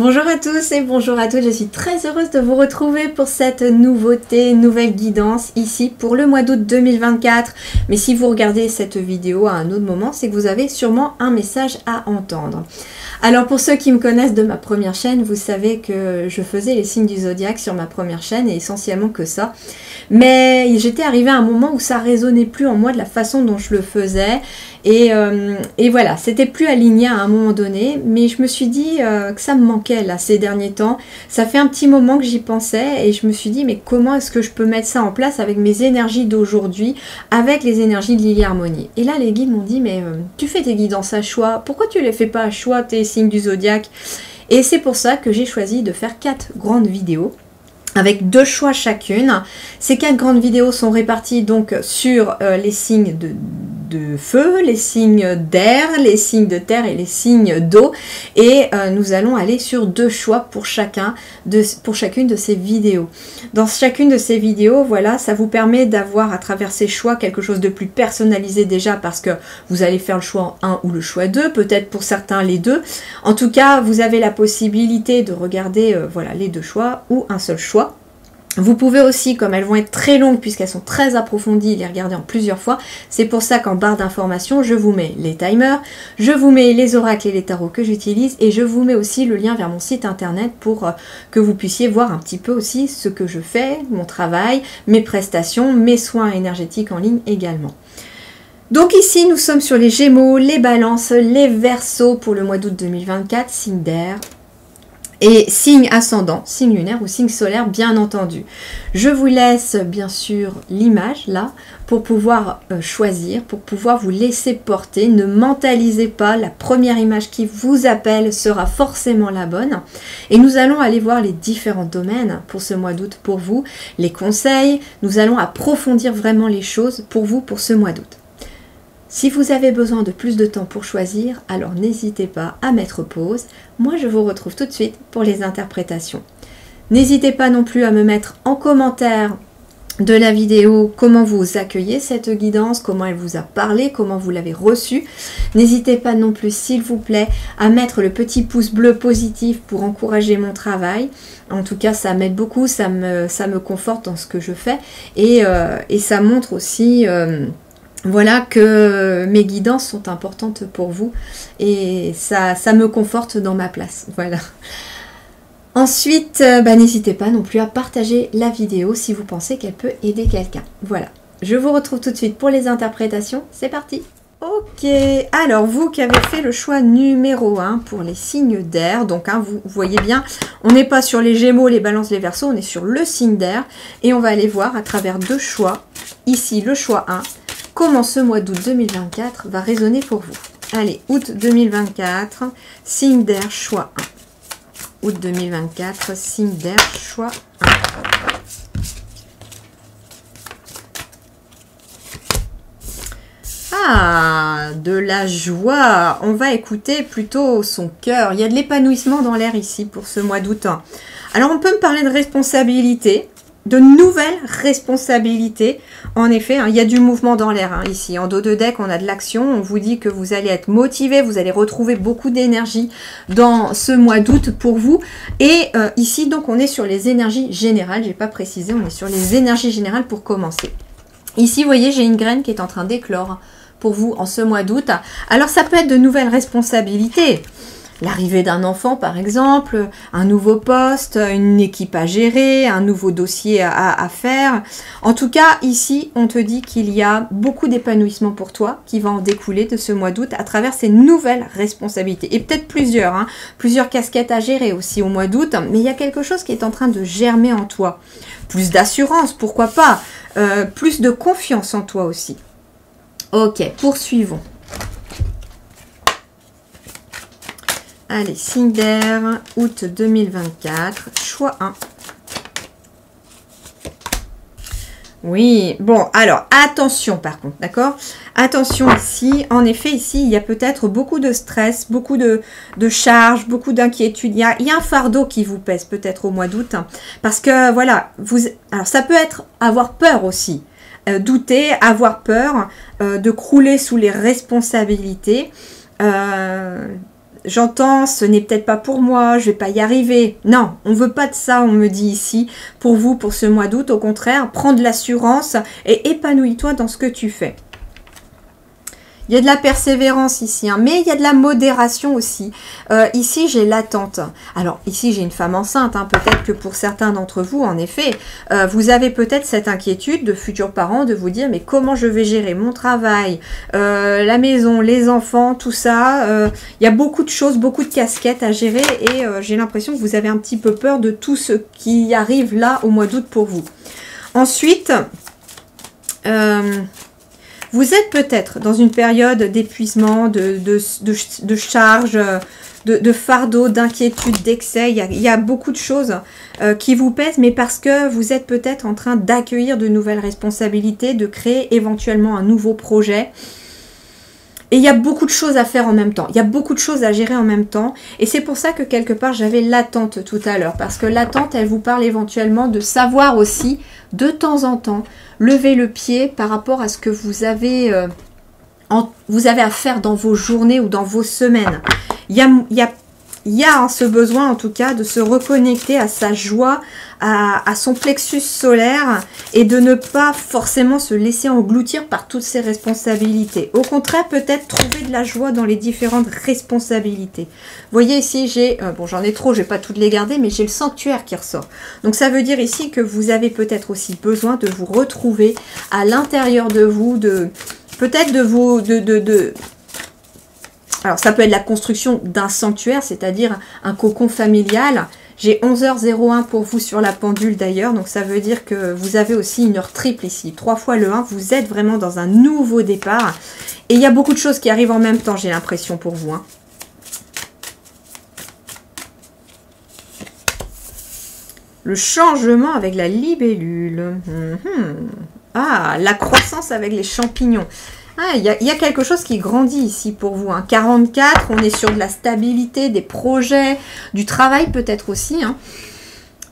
Bonjour à tous et bonjour à toutes, je suis très heureuse de vous retrouver pour cette nouveauté, nouvelle guidance ici pour le mois d'août 2024. Mais si vous regardez cette vidéo à un autre moment, c'est que vous avez sûrement un message à entendre. Alors pour ceux qui me connaissent de ma première chaîne, vous savez que je faisais les signes du zodiaque sur ma première chaîne et essentiellement que ça. Mais j'étais arrivée à un moment où ça résonnait plus en moi de la façon dont je le faisais. Et voilà, c'était plus aligné à un moment donné, mais je me suis dit que ça me manquait là ces derniers temps. Ça fait un petit moment que j'y pensais et je me suis dit mais comment est-ce que je peux mettre ça en place avec mes énergies d'aujourd'hui, avec les énergies de Lily Harmonie. Et là les guides m'ont dit mais tu fais tes guidances à choix, pourquoi tu les fais pas à choix tes signes du zodiaque? Et c'est pour ça que j'ai choisi de faire 4 grandes vidéos avec 2 choix chacune. Ces 4 grandes vidéos sont réparties donc sur les signes de feu, les signes d'air, les signes de terre et les signes d'eau. Et nous allons aller sur 2 choix pour chacune de ces vidéos. Dans chacune de ces vidéos, voilà, ça vous permet d'avoir à travers ces choix quelque chose de plus personnalisé déjà parce que vous allez faire le choix 1 ou le choix 2, peut-être pour certains les 2. En tout cas, vous avez la possibilité de regarder voilà, les 2 choix ou un seul choix. Vous pouvez aussi, comme elles vont être très longues puisqu'elles sont très approfondies, les regarder en plusieurs fois. C'est pour ça qu'en barre d'informations, je vous mets les timers, je vous mets les oracles et les tarots que j'utilise et je vous mets aussi le lien vers mon site internet pour que vous puissiez voir un petit peu aussi ce que je fais, mon travail, mes prestations, mes soins énergétiques en ligne également. Donc ici, nous sommes sur les Gémeaux, les Balances, les Verseaux pour le mois d'août 2024, signe d'air. Et signe ascendant, signe lunaire ou signe solaire, bien entendu. Je vous laisse bien sûr l'image là pour pouvoir choisir, pour pouvoir vous laisser porter. Ne mentalisez pas, la première image qui vous appelle sera forcément la bonne. Et nous allons aller voir les différents domaines pour ce mois d'août pour vous, les conseils. Nous allons approfondir vraiment les choses pour vous pour ce mois d'août. Si vous avez besoin de plus de temps pour choisir, alors n'hésitez pas à mettre pause. Moi, je vous retrouve tout de suite pour les interprétations. N'hésitez pas non plus à me mettre en commentaire de la vidéo comment vous accueillez cette guidance, comment elle vous a parlé, comment vous l'avez reçue. N'hésitez pas non plus, s'il vous plaît, à mettre le petit pouce bleu positif pour encourager mon travail. En tout cas, ça m'aide beaucoup, ça me conforte dans ce que je fais et ça montre aussi... voilà que mes guidances sont importantes pour vous et ça me conforte dans ma place. Voilà. Ensuite, n'hésitez pas non plus à partager la vidéo si vous pensez qu'elle peut aider quelqu'un. Voilà. Je vous retrouve tout de suite pour les interprétations. C'est parti. Ok, alors vous qui avez fait le choix numéro 1 pour les signes d'air, donc vous voyez bien, on n'est pas sur les Gémeaux, les Balances, les Verseaux, on est sur le signe d'air et on va aller voir à travers 2 choix. Ici, le choix 1. Comment ce mois d'août 2024 va résonner pour vous. Allez, août 2024, signe d'air, choix 1. Août 2024, signe d'air, choix 1. Ah, de la joie. On va écouter plutôt son cœur. Il y a de l'épanouissement dans l'air ici pour ce mois d'août. Alors, on peut me parler de responsabilité. De nouvelles responsabilités. En effet, il y a du mouvement dans l'air ici. En dos de deck, on a de l'action. On vous dit que vous allez être motivé, vous allez retrouver beaucoup d'énergie dans ce mois d'août pour vous. Et ici, donc, on est sur les énergies générales. J'ai pas précisé, on est sur les énergies générales pour commencer. Ici, vous voyez, j'ai une graine qui est en train d'éclore pour vous en ce mois d'août. Alors, ça peut être de nouvelles responsabilités. L'arrivée d'un enfant, par exemple, un nouveau poste, une équipe à gérer, un nouveau dossier à faire. En tout cas, ici, on te dit qu'il y a beaucoup d'épanouissement pour toi qui va en découler de ce mois d'août à travers ces nouvelles responsabilités. Et peut-être plusieurs, plusieurs casquettes à gérer aussi au mois d'août. Mais il y a quelque chose qui est en train de germer en toi. Plus d'assurance, pourquoi pas. Plus de confiance en toi aussi. Ok, poursuivons. Allez, signe d'air, août 2024, choix 1. Oui, bon, alors, attention par contre, d'accord? Attention ici, en effet, ici, il y a peut-être beaucoup de stress, beaucoup de charges, beaucoup d'inquiétudes. Il y a un fardeau qui vous pèse peut-être au mois d'août, parce que, voilà, alors ça peut être avoir peur aussi. Douter, avoir peur de crouler sous les responsabilités. j'entends, ce n'est peut-être pas pour moi, je vais pas y arriver. Non, on veut pas de ça, on me dit ici, pour vous, pour ce mois d'août. Au contraire, prends de l'assurance et épanouis-toi dans ce que tu fais. Il y a de la persévérance ici, hein, mais il y a de la modération aussi. Ici, j'ai l'attente. Alors, ici, j'ai une femme enceinte. Hein, peut-être que pour certains d'entre vous, en effet, vous avez peut-être cette inquiétude de futurs parents de vous dire, mais comment je vais gérer mon travail, la maison, les enfants, tout ça. Il y a beaucoup de choses, beaucoup de casquettes à gérer et j'ai l'impression que vous avez un petit peu peur de tout ce qui arrive là au mois d'août pour vous. Ensuite... vous êtes peut-être dans une période d'épuisement, de charge, de fardeau, d'inquiétude, d'excès. Il y a beaucoup de choses qui vous pèsent, mais parce que vous êtes peut-être en train d'accueillir de nouvelles responsabilités, de créer éventuellement un nouveau projet. Et il y a beaucoup de choses à faire en même temps. Il y a beaucoup de choses à gérer en même temps. Et c'est pour ça que quelque part, j'avais l'attente tout à l'heure. Parce que l'attente, elle vous parle éventuellement de savoir aussi, de temps en temps, lever le pied par rapport à ce que vous avez à faire dans vos journées ou dans vos semaines. Il y a ce besoin, en tout cas, de se reconnecter à sa joie, à son plexus solaire et de ne pas forcément se laisser engloutir par toutes ces responsabilités. Au contraire, peut-être trouver de la joie dans les différentes responsabilités. Vous voyez ici, j'ai, bon j'en ai trop, je ne vais pas toutes les garder, mais j'ai le sanctuaire qui ressort. Donc ça veut dire ici que vous avez peut-être aussi besoin de vous retrouver à l'intérieur de vous, peut-être de vous... Alors, ça peut être la construction d'un sanctuaire, c'est-à-dire un cocon familial. J'ai 11h01 pour vous sur la pendule d'ailleurs, donc ça veut dire que vous avez aussi une heure triple ici. 3 fois le 1, vous êtes vraiment dans un nouveau départ. Et il y a beaucoup de choses qui arrivent en même temps, j'ai l'impression pour vous. Hein. Le changement avec la libellule. Ah, la croissance avec les champignons. Ah, il y a quelque chose qui grandit ici pour vous. Hein. 44, on est sur de la stabilité, des projets, du travail peut-être aussi. Hein.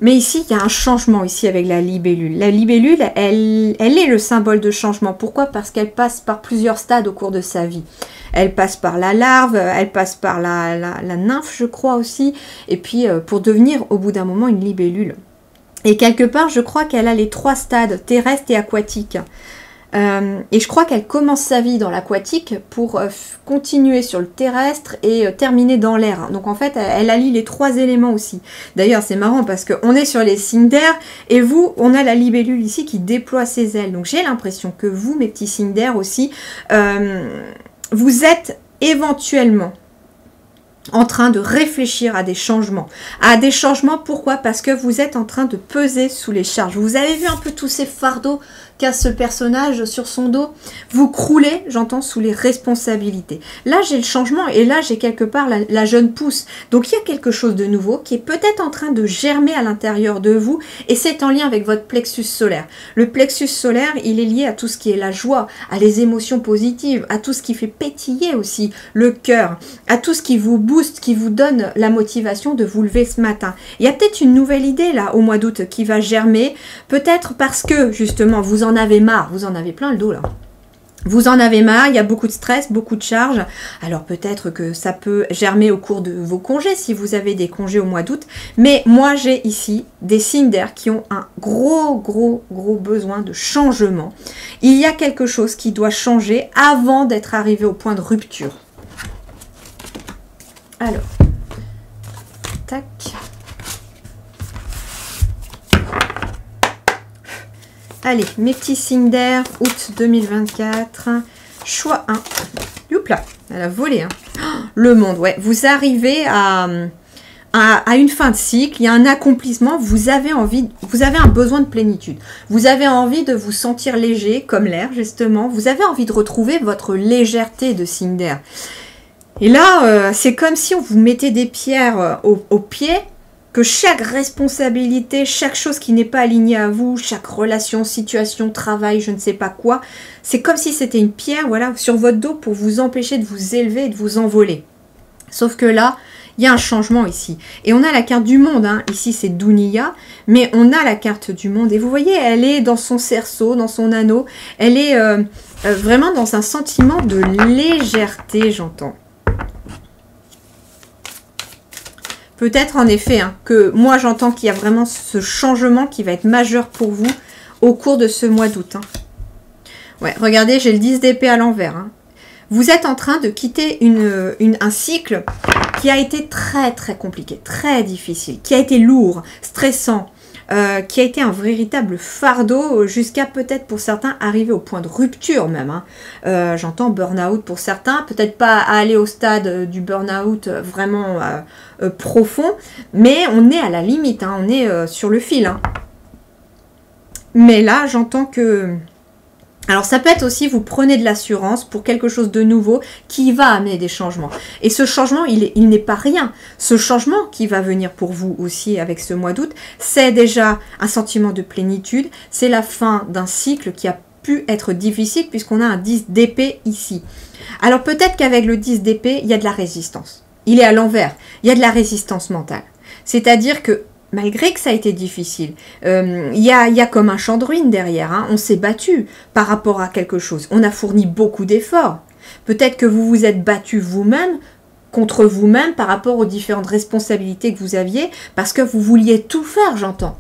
Mais ici, il y a un changement ici avec la libellule. La libellule, elle est le symbole de changement. Pourquoi? Parce qu'elle passe par plusieurs stades au cours de sa vie. Elle passe par la larve, elle passe par la nymphe, je crois aussi. Et puis, pour devenir au bout d'un moment une libellule. Et quelque part, je crois qu'elle a les 3 stades, terrestre et aquatique. Et je crois qu'elle commence sa vie dans l'aquatique pour continuer sur le terrestre et terminer dans l'air. Donc en fait, elle allie les 3 éléments aussi. D'ailleurs, c'est marrant parce qu'on est sur les signes d'air et vous, on a la libellule ici qui déploie ses ailes. Donc j'ai l'impression que vous, mes petits signes d'air aussi, vous êtes éventuellement en train de réfléchir à des changements. À des changements, pourquoi? Parce que vous êtes en train de peser sous les charges. Vous avez vu un peu tous ces fardeaux qu'a ce personnage sur son dos? Vous croulez, j'entends, sous les responsabilités. Là, j'ai le changement et là, j'ai quelque part la jeune pousse. Donc, il y a quelque chose de nouveau qui est peut-être en train de germer à l'intérieur de vous et c'est en lien avec votre plexus solaire. Le plexus solaire, il est lié à tout ce qui est la joie, à les émotions positives, à tout ce qui fait pétiller aussi le cœur, à tout ce qui vous booste, qui vous donne la motivation de vous lever ce matin. Il y a peut-être une nouvelle idée là au mois d'août qui va germer, peut-être parce que justement vous en avez marre, vous en avez plein le dos là. Vous en avez marre, il y a beaucoup de stress, beaucoup de charges. Alors peut-être que ça peut germer au cours de vos congés si vous avez des congés au mois d'août. Mais moi j'ai ici des signes d'air qui ont un gros besoin de changement. Il y a quelque chose qui doit changer avant d'être arrivé au point de rupture. Alors, tac. Allez, mes petits signes d'air, août 2024, choix 1. Youpla, elle a volé. Hein. Oh, le monde, ouais. Vous arrivez à une fin de cycle, il y a un accomplissement, vous avez un besoin de plénitude. Vous avez envie de vous sentir léger, comme l'air justement. Vous avez envie de retrouver votre légèreté de signe d'air. Et là, c'est comme si on vous mettait des pierres au pied, que chaque responsabilité, chaque chose qui n'est pas alignée à vous, chaque relation, situation, travail, je ne sais pas quoi, c'est comme si c'était une pierre, voilà, sur votre dos pour vous empêcher de vous élever et de vous envoler. Sauf que là, il y a un changement ici. Et on a la carte du monde, hein. Ici c'est Dunia, mais on a la carte du monde. Et vous voyez, elle est dans son cerceau, dans son anneau, elle est vraiment dans un sentiment de légèreté, j'entends. Peut-être en effet hein, que moi j'entends qu'il y a vraiment ce changement qui va être majeur pour vous au cours de ce mois d'août. Hein. Ouais, regardez, j'ai le 10 d'épée à l'envers. Hein. Vous êtes en train de quitter un cycle qui a été très très compliqué, très difficile, qui a été lourd, stressant, qui a été un véritable fardeau jusqu'à peut-être pour certains arriver au point de rupture même. Hein. J'entends burn-out pour certains, peut-être pas aller au stade du burn-out vraiment profond, mais on est à la limite, hein, on est sur le fil. Hein. Mais là, j'entends que... Alors ça peut être aussi, vous prenez de l'assurance pour quelque chose de nouveau qui va amener des changements. Et ce changement, il n'est pas rien. Ce changement qui va venir pour vous aussi avec ce mois d'août, c'est déjà un sentiment de plénitude. C'est la fin d'un cycle qui a pu être difficile puisqu'on a un 10 d'épée ici. Alors peut-être qu'avec le 10 d'épée, il y a de la résistance. Il est à l'envers. Il y a de la résistance mentale. C'est-à-dire que malgré que ça a été difficile, il y a comme un champ de ruines derrière. Hein. On s'est battu par rapport à quelque chose. On a fourni beaucoup d'efforts. Peut-être que vous vous êtes battu vous-même, contre vous-même, par rapport aux différentes responsabilités que vous aviez, parce que vous vouliez tout faire, j'entends.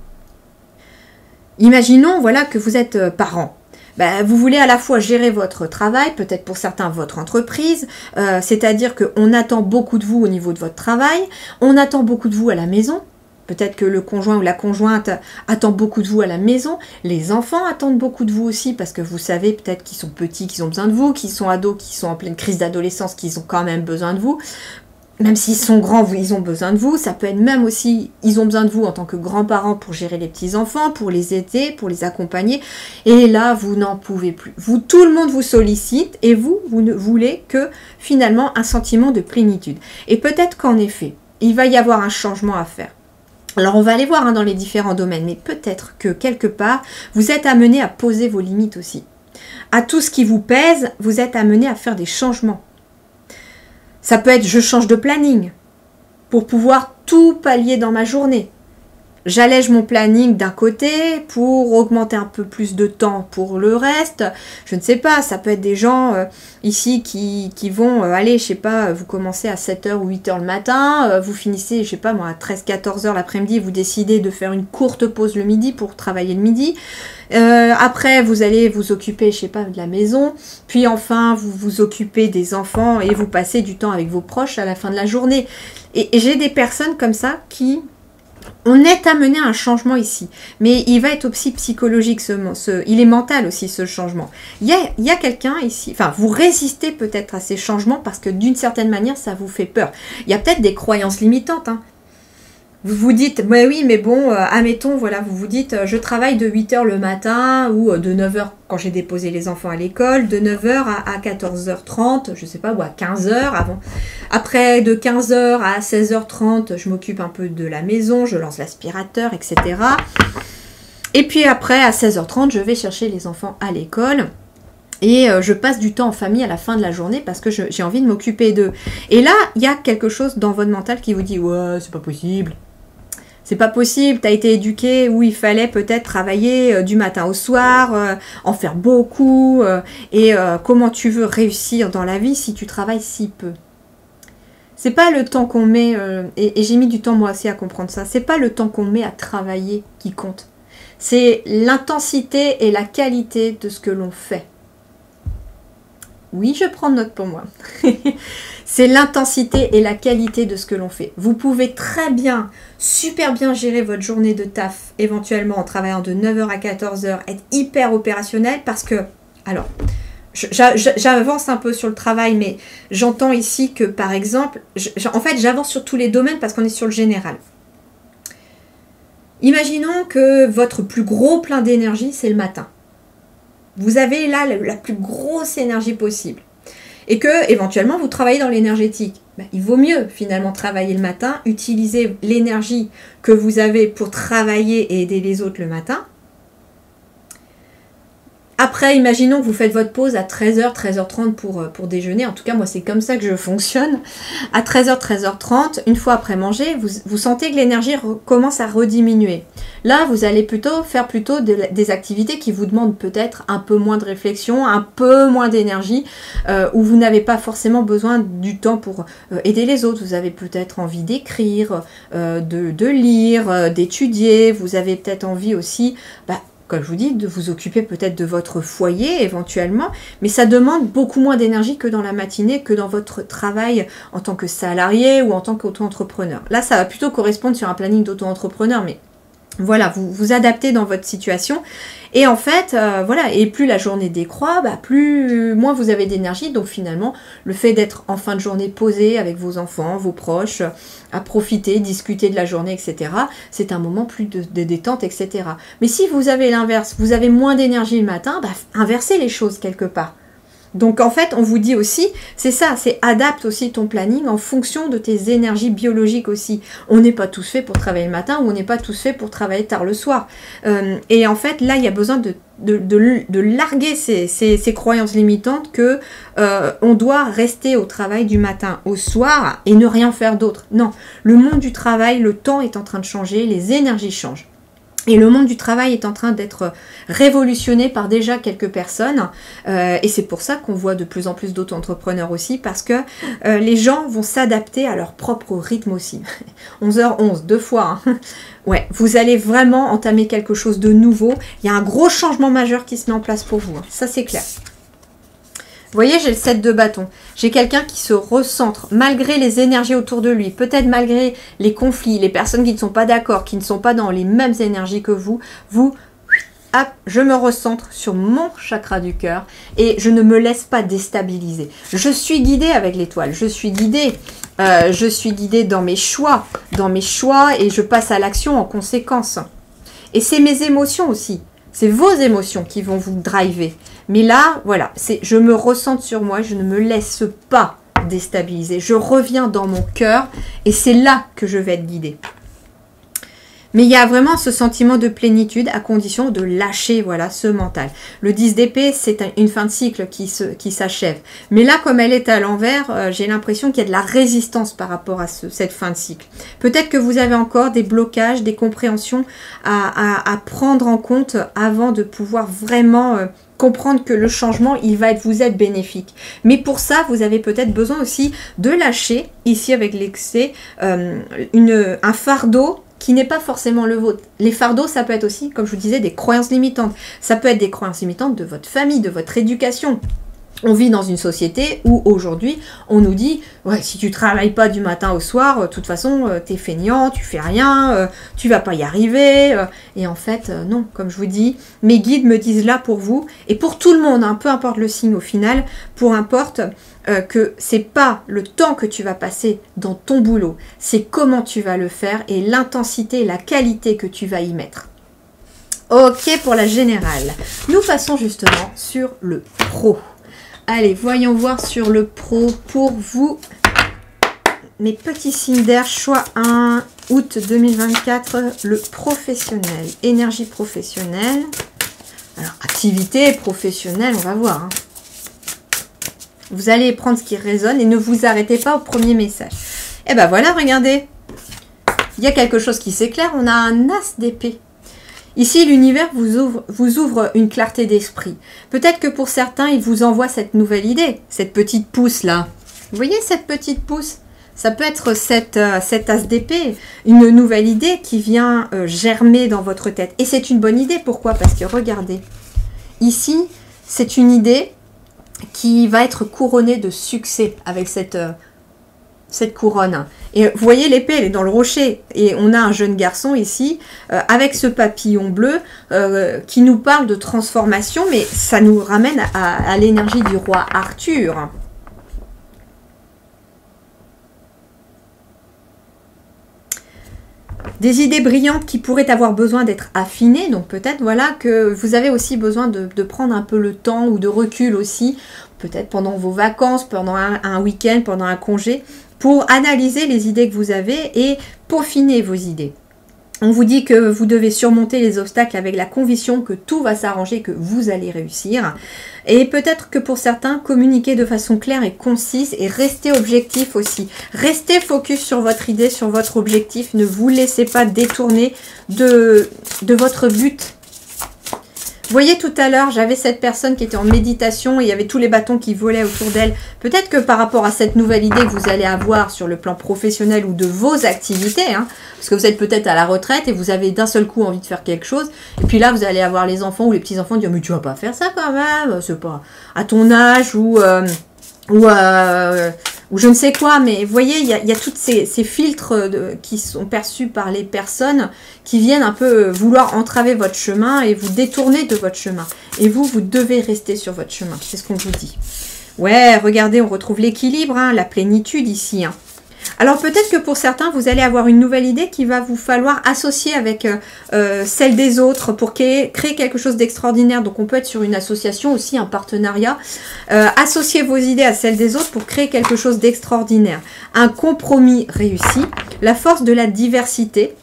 Imaginons voilà, que vous êtes parent. Ben, vous voulez à la fois gérer votre travail, peut-être pour certains votre entreprise, c'est-à-dire qu'on attend beaucoup de vous au niveau de votre travail, on attend beaucoup de vous à la maison. Peut-être que le conjoint ou la conjointe attend beaucoup de vous à la maison. Les enfants attendent beaucoup de vous aussi parce que vous savez peut-être qu'ils sont petits, qu'ils ont besoin de vous, qu'ils sont ados, qu'ils sont en pleine crise d'adolescence, qu'ils ont quand même besoin de vous. Même s'ils sont grands, ils ont besoin de vous. Ça peut être même aussi, ils ont besoin de vous en tant que grands-parents pour gérer les petits-enfants, pour les aider, pour les accompagner. Et là, vous n'en pouvez plus. Tout le monde vous sollicite et vous ne voulez que finalement un sentiment de plénitude. Et peut-être qu'en effet, il va y avoir un changement à faire. Alors on va aller voir hein, dans les différents domaines, mais peut-être que quelque part, vous êtes amené à poser vos limites aussi. À tout ce qui vous pèse, vous êtes amené à faire des changements. Ça peut être je change de planning pour pouvoir tout pallier dans ma journée. J'allège mon planning d'un côté pour augmenter un peu plus de temps pour le reste. Je ne sais pas, ça peut être des gens ici qui vont aller, je sais pas, vous commencez à 7h ou 8h le matin, vous finissez, je sais pas moi, à 13-14h l'après-midi, vous décidez de faire une courte pause le midi pour travailler le midi. Après, vous allez vous occuper, je sais pas, de la maison. Puis enfin, vous vous occupez des enfants et vous passez du temps avec vos proches à la fin de la journée. Et j'ai des personnes comme ça qui... On est amené à un changement ici, mais il va être aussi psychologique, il est mental aussi ce changement. Il y a quelqu'un ici, enfin vous résistez peut-être à ces changements parce que d'une certaine manière ça vous fait peur. Il y a peut-être des croyances limitantes. Hein. Vous vous dites, ouais, oui, mais bon, admettons, voilà, vous vous dites, je travaille de 8h le matin ou de 9h quand j'ai déposé les enfants à l'école, de 9h à 14h30, je sais pas, ou à 15h avant. Après, de 15h à 16h30, je m'occupe un peu de la maison, je lance l'aspirateur, etc. Et puis après, à 16h30, je vais chercher les enfants à l'école. Et je passe du temps en famille à la fin de la journée parce que j'ai envie de m'occuper d'eux. Et là, il y a quelque chose dans votre mental qui vous dit « Ouais, c'est pas possible ». C'est pas possible, tu as été éduqué où il fallait peut-être travailler du matin au soir, en faire beaucoup, et comment tu veux réussir dans la vie si tu travailles si peu. C'est pas le temps qu'on met, et j'ai mis du temps moi aussi à comprendre ça, c'est pas le temps qu'on met à travailler qui compte. C'est l'intensité et la qualité de ce que l'on fait. Oui, je prends note pour moi. C'est l'intensité et la qualité de ce que l'on fait. Vous pouvez très bien, super bien gérer votre journée de taf, éventuellement en travaillant de 9h à 14h, être hyper opérationnel parce que, alors, j'avance un peu sur le travail, mais j'entends ici que, par exemple, en fait, j'avance sur tous les domaines parce qu'on est sur le général. Imaginons que votre plus gros plein d'énergie, c'est le matin. Vous avez là la plus grosse énergie possible. Et que, éventuellement, vous travaillez dans l'énergétique. Ben, il vaut mieux, finalement, travailler le matin, utiliser l'énergie que vous avez pour travailler et aider les autres le matin. Après, imaginons que vous faites votre pause à 13h, 13h30 pour déjeuner. En tout cas, moi, c'est comme ça que je fonctionne. À 13h, 13h30, une fois après manger, vous sentez que l'énergie commence à rediminuer. Là, vous allez faire des activités qui vous demandent peut-être un peu moins de réflexion, un peu moins d'énergie, où vous n'avez pas forcément besoin du temps pour aider les autres. Vous avez peut-être envie d'écrire, de lire, d'étudier. Vous avez peut-être envie aussi... comme je vous dis, de vous occuper peut-être de votre foyer éventuellement, mais ça demande beaucoup moins d'énergie que dans la matinée, que dans votre travail en tant que salarié ou en tant qu'auto-entrepreneur. Là, ça va plutôt correspondre sur un planning d'auto-entrepreneur, mais voilà, vous vous adaptez dans votre situation. Et en fait, voilà, et plus la journée décroît, moins vous avez d'énergie. Donc finalement, le fait d'être en fin de journée posé avec vos enfants, vos proches, à profiter, discuter de la journée, etc., c'est un moment plus de détente, etc. Mais si vous avez l'inverse, vous avez moins d'énergie le matin, inversez les choses quelque part. Donc en fait, on vous dit aussi, c'est ça, c'est adapte aussi ton planning en fonction de tes énergies biologiques aussi. On n'est pas tous faits pour travailler le matin ou on n'est pas tous faits pour travailler tard le soir. Et en fait, là, il y a besoin de larguer ces croyances limitantes que on doit rester au travail du matin au soir et ne rien faire d'autre. Non, le monde du travail, le temps est en train de changer, les énergies changent. Et le monde du travail est en train d'être révolutionné par déjà quelques personnes. Et c'est pour ça qu'on voit de plus en plus d'auto-entrepreneurs aussi, parce que les gens vont s'adapter à leur propre rythme aussi. 11h11, 2 fois. Hein. Ouais, vous allez vraiment entamer quelque chose de nouveau. Il y a un gros changement majeur qui se met en place pour vous. Hein. Ça, c'est clair. Vous voyez, j'ai le 7 de bâton. J'ai quelqu'un qui se recentre malgré les énergies autour de lui, peut-être malgré les conflits, les personnes qui ne sont pas d'accord, qui ne sont pas dans les mêmes énergies que vous. Hop, je me recentre sur mon chakra du cœur et je ne me laisse pas déstabiliser. Je suis guidée avec l'étoile, je suis guidée dans mes choix et je passe à l'action en conséquence. Et c'est mes émotions aussi, c'est vos émotions qui vont vous driver. Mais là, voilà, je me recentre sur moi, je ne me laisse pas déstabiliser. Je reviens dans mon cœur et c'est là que je vais être guidée. Mais il y a vraiment ce sentiment de plénitude à condition de lâcher voilà, ce mental. Le 10 d'épée, c'est une fin de cycle qui s'achève. Mais là, comme elle est à l'envers, j'ai l'impression qu'il y a de la résistance par rapport à cette fin de cycle. Peut-être que vous avez encore des blocages, des compréhensions à prendre en compte avant de pouvoir vraiment... comprendre que le changement, il va vous être bénéfique. Mais pour ça, vous avez peut-être besoin aussi de lâcher, ici avec l'excès, un fardeau qui n'est pas forcément le vôtre. Les fardeaux, ça peut être aussi, comme je vous disais, des croyances limitantes. Ça peut être des croyances limitantes de votre famille, de votre éducation. On vit dans une société où aujourd'hui, on nous dit ouais, si tu travailles pas du matin au soir, de toute façon, t'es feignant, tu fais rien, tu vas pas y arriver. Et en fait, non, comme je vous dis, mes guides me disent là pour vous, et pour tout le monde, hein, peu importe le signe au final, peu importe que c'est pas le temps que tu vas passer dans ton boulot, c'est comment tu vas le faire et l'intensité, la qualité que tu vas y mettre. Ok pour la générale. Nous passons justement sur le pro. Allez, voyons voir sur le pro pour vous. Mes petits signes d'air, choix 1, août 2024, le professionnel, énergie professionnelle. Alors, activité professionnelle, on va voir. Hein. Vous allez prendre ce qui résonne et ne vous arrêtez pas au premier message. Et ben voilà, regardez. Il y a quelque chose qui s'éclaire, on a un as d'épée. Ici, l'univers vous ouvre une clarté d'esprit. Peut-être que pour certains, il vous envoie cette nouvelle idée, cette petite pousse là. Vous voyez cette petite pousse? Ça peut être cet as d'épée, une nouvelle idée qui vient germer dans votre tête. Et c'est une bonne idée, pourquoi? Parce que regardez, ici, c'est une idée qui va être couronnée de succès avec cette couronne. Et vous voyez, l'épée, elle est dans le rocher. Et on a un jeune garçon ici, avec ce papillon bleu, qui nous parle de transformation, mais ça nous ramène à l'énergie du roi Arthur. Des idées brillantes qui pourraient avoir besoin d'être affinées. Donc peut-être voilà que vous avez aussi besoin de prendre un peu le temps ou de recul aussi, peut-être pendant vos vacances, pendant un week-end, pendant un congé, pour analyser les idées que vous avez et peaufiner vos idées. On vous dit que vous devez surmonter les obstacles avec la conviction que tout va s'arranger, que vous allez réussir. Et peut-être que pour certains, communiquer de façon claire et concise et rester objectif aussi. Restez focus sur votre idée, sur votre objectif. Ne vous laissez pas détourner de votre but. Vous voyez, tout à l'heure, j'avais cette personne qui était en méditation et il y avait tous les bâtons qui volaient autour d'elle. Peut-être que par rapport à cette nouvelle idée que vous allez avoir sur le plan professionnel ou de vos activités, hein, parce que vous êtes peut-être à la retraite et vous avez d'un seul coup envie de faire quelque chose, et puis là, vous allez avoir les enfants ou les petits-enfants dire « Mais tu vas pas faire ça quand même, c'est pas à ton âge ou je ne sais quoi », mais vous voyez, il y a tous ces filtres qui sont perçus par les personnes qui viennent un peu vouloir entraver votre chemin et vous détourner de votre chemin. Et vous devez rester sur votre chemin, c'est ce qu'on vous dit. Ouais, regardez, on retrouve l'équilibre, hein, la plénitude ici. Hein. Alors peut-être que pour certains, vous allez avoir une nouvelle idée qu'il va vous falloir associer avec celle des autres pour créer quelque chose d'extraordinaire. Donc on peut être sur une association aussi, un partenariat. Associer vos idées à celles des autres pour créer quelque chose d'extraordinaire. Un compromis réussi, la force de la diversité.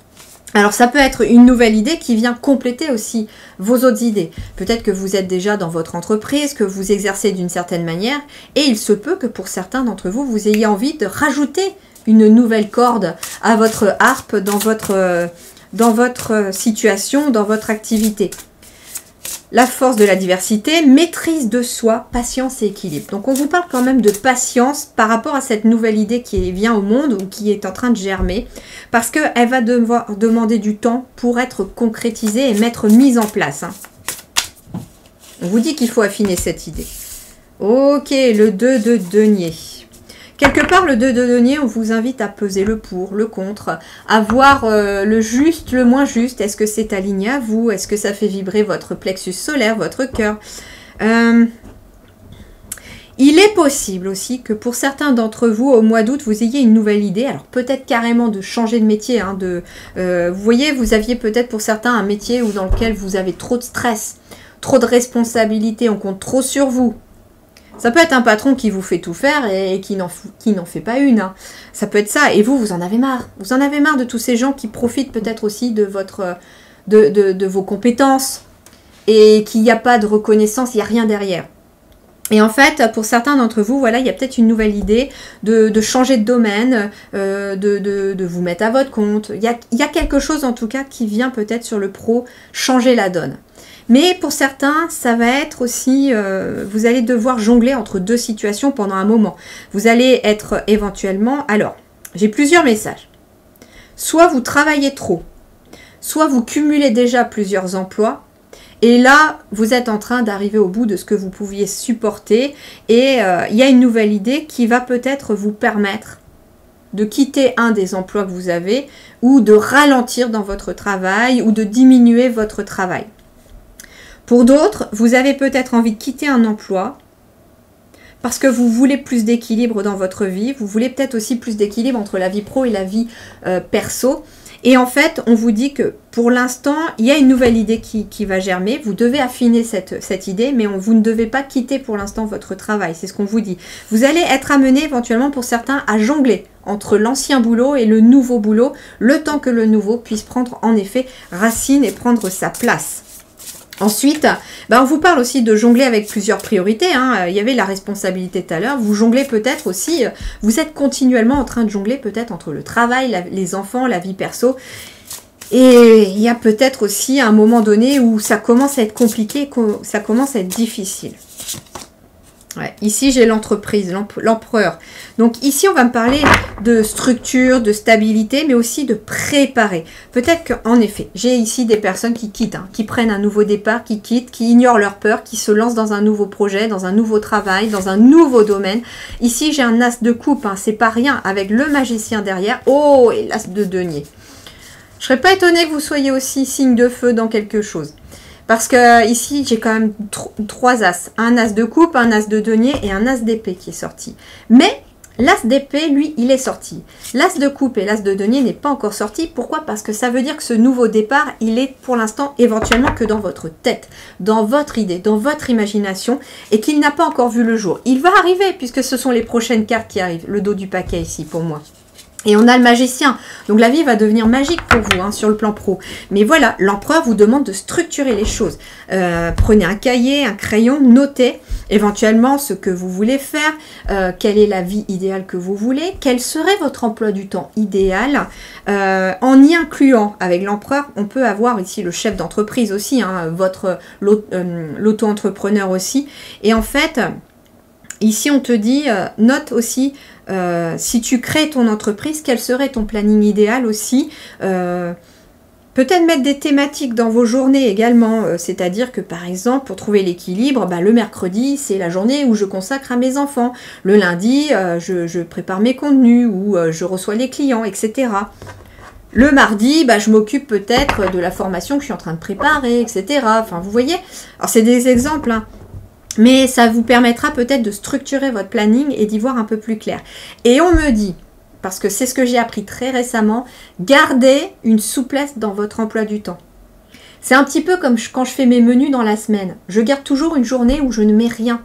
Alors ça peut être une nouvelle idée qui vient compléter aussi vos autres idées. Peut-être que vous êtes déjà dans votre entreprise, que vous exercez d'une certaine manière. Et il se peut que pour certains d'entre vous, vous ayez envie de rajouter une nouvelle corde à votre harpe dans votre situation, dans votre activité. La force de la diversité, maîtrise de soi, patience et équilibre. Donc on vous parle quand même de patience par rapport à cette nouvelle idée qui vient au monde ou qui est en train de germer, parce qu'elle va devoir demander du temps pour être concrétisée et mettre mise en place. Hein. On vous dit qu'il faut affiner cette idée. Ok, le 2 de denier. Quelque part, le 2 de denier, on vous invite à peser le pour, le contre, à voir le juste, le moins juste. Est-ce que c'est aligné à vous? Est-ce que ça fait vibrer votre plexus solaire, votre cœur? Il est possible aussi que pour certains d'entre vous, au mois d'août, vous ayez une nouvelle idée. Alors peut-être carrément de changer de métier. Hein, vous voyez, vous aviez peut-être pour certains un métier dans lequel vous avez trop de stress, trop de responsabilités, on compte trop sur vous. Ça peut être un patron qui vous fait tout faire et qui n'en fait pas une. Hein. Ça peut être ça. Et vous en avez marre. Vous en avez marre de tous ces gens qui profitent peut-être aussi de vos compétences et qu'il n'y a pas de reconnaissance, il n'y a rien derrière. Et en fait, pour certains d'entre vous, voilà, il y a peut-être une nouvelle idée de changer de domaine, de vous mettre à votre compte. Il y a quelque chose en tout cas qui vient peut-être sur le pro changer la donne. Mais pour certains, ça va être aussi, vous allez devoir jongler entre deux situations pendant un moment. Vous allez être éventuellement, alors, j'ai plusieurs messages. Soit vous travaillez trop, soit vous cumulez déjà plusieurs emplois, et là, vous êtes en train d'arriver au bout de ce que vous pouviez supporter, et il y a une nouvelle idée qui va peut-être vous permettre de quitter un des emplois que vous avez, ou de ralentir dans votre travail, ou de diminuer votre travail. Pour d'autres, vous avez peut-être envie de quitter un emploi parce que vous voulez plus d'équilibre dans votre vie. Vous voulez peut-être aussi plus d'équilibre entre la vie pro et la vie perso. Et en fait, on vous dit que pour l'instant, il y a une nouvelle idée qui va germer. Vous devez affiner cette idée, mais vous ne devez pas quitter pour l'instant votre travail. C'est ce qu'on vous dit. Vous allez être amené éventuellement pour certains à jongler entre l'ancien boulot et le nouveau boulot, le temps que le nouveau puisse prendre en effet racine et prendre sa place. Ensuite, on vous parle aussi de jongler avec plusieurs priorités. Hein. Il y avait la responsabilité tout à l'heure. Vous jonglez peut-être aussi, vous êtes continuellement en train de jongler peut-être entre le travail, les enfants, la vie perso. Et il y a peut-être aussi un moment donné où ça commence à être compliqué, ça commence à être difficile. Ouais, ici, j'ai l'entreprise, l'empereur. Donc ici, on va me parler de structure, de stabilité, mais aussi de préparer. Peut-être qu'en effet, j'ai ici des personnes qui quittent, hein, qui prennent un nouveau départ, qui quittent, qui ignorent leur peur, qui se lancent dans un nouveau projet, dans un nouveau travail, dans un nouveau domaine. Ici, j'ai un as de coupe, hein, c'est pas rien, avec le magicien derrière. Oh, et l'as de denier. Je serais pas étonnée que vous soyez aussi signe de feu dans quelque chose. Parce que ici, j'ai quand même trois as. Un as de coupe, un as de denier et un as d'épée qui est sorti. Mais l'as d'épée, lui, il est sorti. L'as de coupe et l'as de denier n'est pas encore sorti. Pourquoi? Parce que ça veut dire que ce nouveau départ, il est pour l'instant éventuellement que dans votre tête, dans votre idée, dans votre imagination et qu'il n'a pas encore vu le jour. Il va arriver puisque ce sont les prochaines cartes qui arrivent. Le dos du paquet ici pour moi. Et on a le magicien. Donc la vie va devenir magique pour vous hein, sur le plan pro. Mais voilà, l'empereur vous demande de structurer les choses. Prenez un cahier, un crayon, notez éventuellement ce que vous voulez faire, quelle est la vie idéale que vous voulez, quel serait votre emploi du temps idéal. En y incluant avec l'empereur, on peut avoir ici le chef d'entreprise aussi, hein, l'auto-entrepreneur aussi. Et en fait, ici on te dit, note aussi, si tu crées ton entreprise, quel serait ton planning idéal aussi. Peut-être mettre des thématiques dans vos journées également, c'est-à-dire que par exemple, pour trouver l'équilibre, le mercredi, c'est la journée où je consacre à mes enfants. Le lundi, je prépare mes contenus ou je reçois les clients, etc. Le mardi, je m'occupe peut-être de la formation que je suis en train de préparer, etc. Enfin, vous voyez. Alors, c'est des exemples, hein. Mais ça vous permettra peut-être de structurer votre planning et d'y voir un peu plus clair. Et on me dit, parce que c'est ce que j'ai appris très récemment, gardez une souplesse dans votre emploi du temps. C'est un petit peu comme quand je fais mes menus dans la semaine. Je garde toujours une journée où je ne mets rien,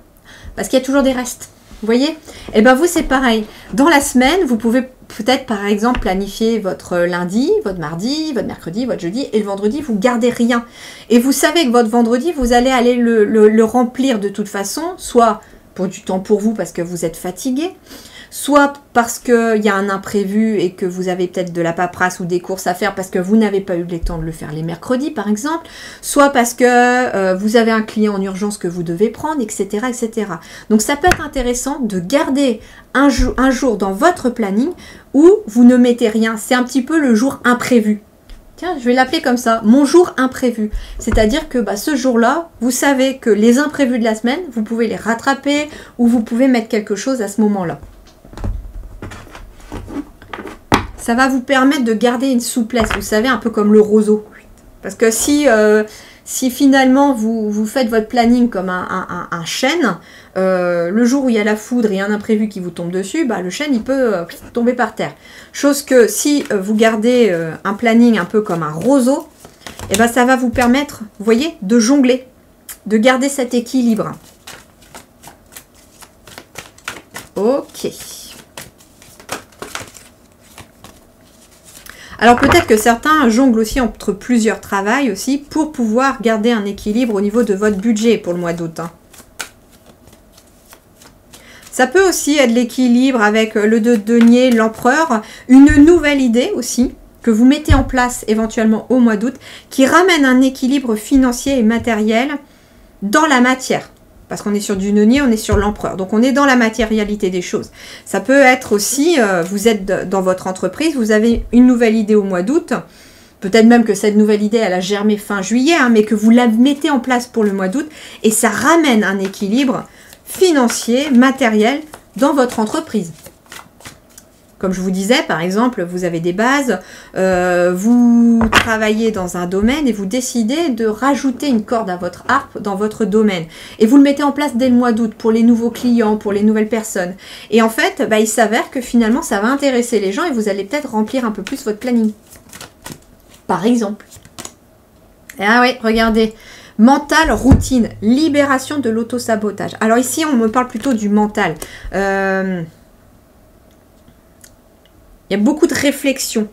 parce qu'il y a toujours des restes. Vous voyez? Et bien vous, c'est pareil. Dans la semaine, vous pouvez peut-être par exemple planifier votre lundi, votre mardi, votre mercredi, votre jeudi, et le vendredi, vous gardez rien. Et vous savez que votre vendredi, vous allez aller le remplir de toute façon, soit pour du temps pour vous parce que vous êtes fatigué, soit parce qu'il y a un imprévu et que vous avez peut-être de la paperasse ou des courses à faire parce que vous n'avez pas eu le temps de le faire les mercredis par exemple, soit parce que vous avez un client en urgence que vous devez prendre, etc., etc. Donc ça peut être intéressant de garder un jour dans votre planning où vous ne mettez rien. C'est un petit peu le jour imprévu. Tiens, je vais l'appeler comme ça, mon jour imprévu. C'est-à-dire que ce jour-là, vous savez que les imprévus de la semaine, vous pouvez les rattraper ou vous pouvez mettre quelque chose à ce moment-là. Ça va vous permettre de garder une souplesse, vous savez, un peu comme le roseau. Parce que si finalement vous faites votre planning comme un chêne, le jour où il y a la foudre et un imprévu qui vous tombe dessus, le chêne il peut tomber par terre. Chose que si vous gardez un planning un peu comme un roseau, ça va vous permettre, vous voyez, de jongler, de garder cet équilibre. Ok. Alors peut-être que certains jonglent aussi entre plusieurs travails aussi pour pouvoir garder un équilibre au niveau de votre budget pour le mois d'août. Hein. Ça peut aussi être l'équilibre avec le 2 de denier, l'empereur, une nouvelle idée aussi que vous mettez en place éventuellement au mois d'août qui ramène un équilibre financier et matériel dans la matière. Parce qu'on est sur du denier, on est sur l'empereur. Donc, on est dans la matérialité des choses. Ça peut être aussi, vous êtes dans votre entreprise, vous avez une nouvelle idée au mois d'août. Peut-être même que cette nouvelle idée, elle a germé fin juillet, hein, mais que vous la mettez en place pour le mois d'août. Et ça ramène un équilibre financier, matériel dans votre entreprise. Comme je vous disais, par exemple, vous avez des bases, vous travaillez dans un domaine et vous décidez de rajouter une corde à votre harpe dans votre domaine. Et vous le mettez en place dès le mois d'août pour les nouveaux clients, pour les nouvelles personnes. Et en fait, il s'avère que finalement, ça va intéresser les gens et vous allez peut-être remplir un peu plus votre planning. Par exemple. Ah oui, regardez. Mental, routine, libération de l'auto-sabotage. Alors ici, on me parle plutôt du mental. Il y a beaucoup de réflexion.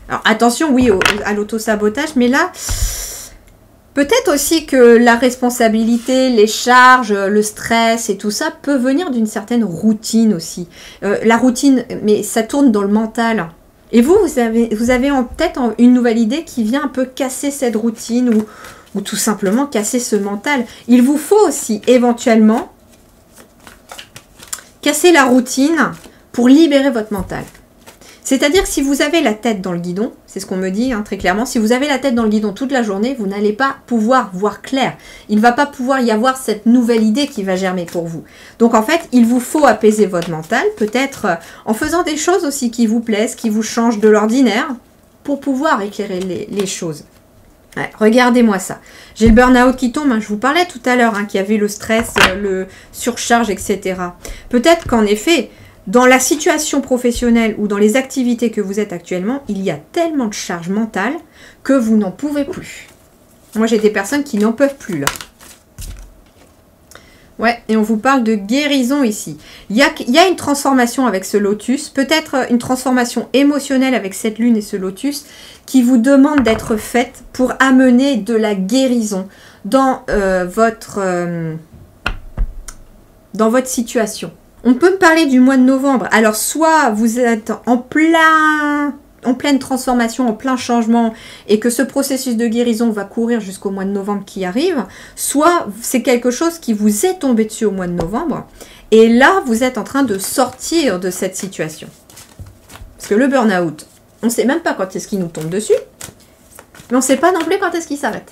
Alors attention, oui, à l'auto-sabotage, mais là, peut-être aussi que la responsabilité, les charges, le stress et tout ça peut venir d'une certaine routine aussi. La routine, mais ça tourne dans le mental. Et vous avez en tête une nouvelle idée qui vient un peu casser cette routine ou tout simplement casser ce mental. Il vous faut aussi éventuellement casser la routine pour libérer votre mental. C'est-à-dire que si vous avez la tête dans le guidon, c'est ce qu'on me dit très clairement, si vous avez la tête dans le guidon toute la journée, vous n'allez pas pouvoir voir clair. Il ne va pas pouvoir y avoir cette nouvelle idée qui va germer pour vous. Donc en fait, il vous faut apaiser votre mental, peut-être en faisant des choses aussi qui vous plaisent, qui vous changent de l'ordinaire, pour pouvoir éclairer les choses. Ouais, regardez-moi ça. J'ai le burn-out qui tombe, je vous parlais tout à l'heure, qu'il y avait le stress, le surcharge, etc. Peut-être qu'en effet, dans la situation professionnelle ou dans les activités que vous êtes actuellement, il y a tellement de charge mentale que vous n'en pouvez plus. Moi, j'ai des personnes qui n'en peuvent plus là. Ouais, et on vous parle de guérison ici. Il y a une transformation avec ce lotus, peut-être une transformation émotionnelle avec cette lune et ce lotus, qui vous demande d'être faite pour amener de la guérison dans votre situation. On peut me parler du mois de novembre. Alors, soit vous êtes en pleine transformation, en plein changement, et que ce processus de guérison va courir jusqu'au mois de novembre qui arrive, soit c'est quelque chose qui vous est tombé dessus au mois de novembre, et là, vous êtes en train de sortir de cette situation. Parce que le burn-out, on ne sait même pas quand est-ce qu'il nous tombe dessus, mais on ne sait pas non plus quand est-ce qu'il s'arrête.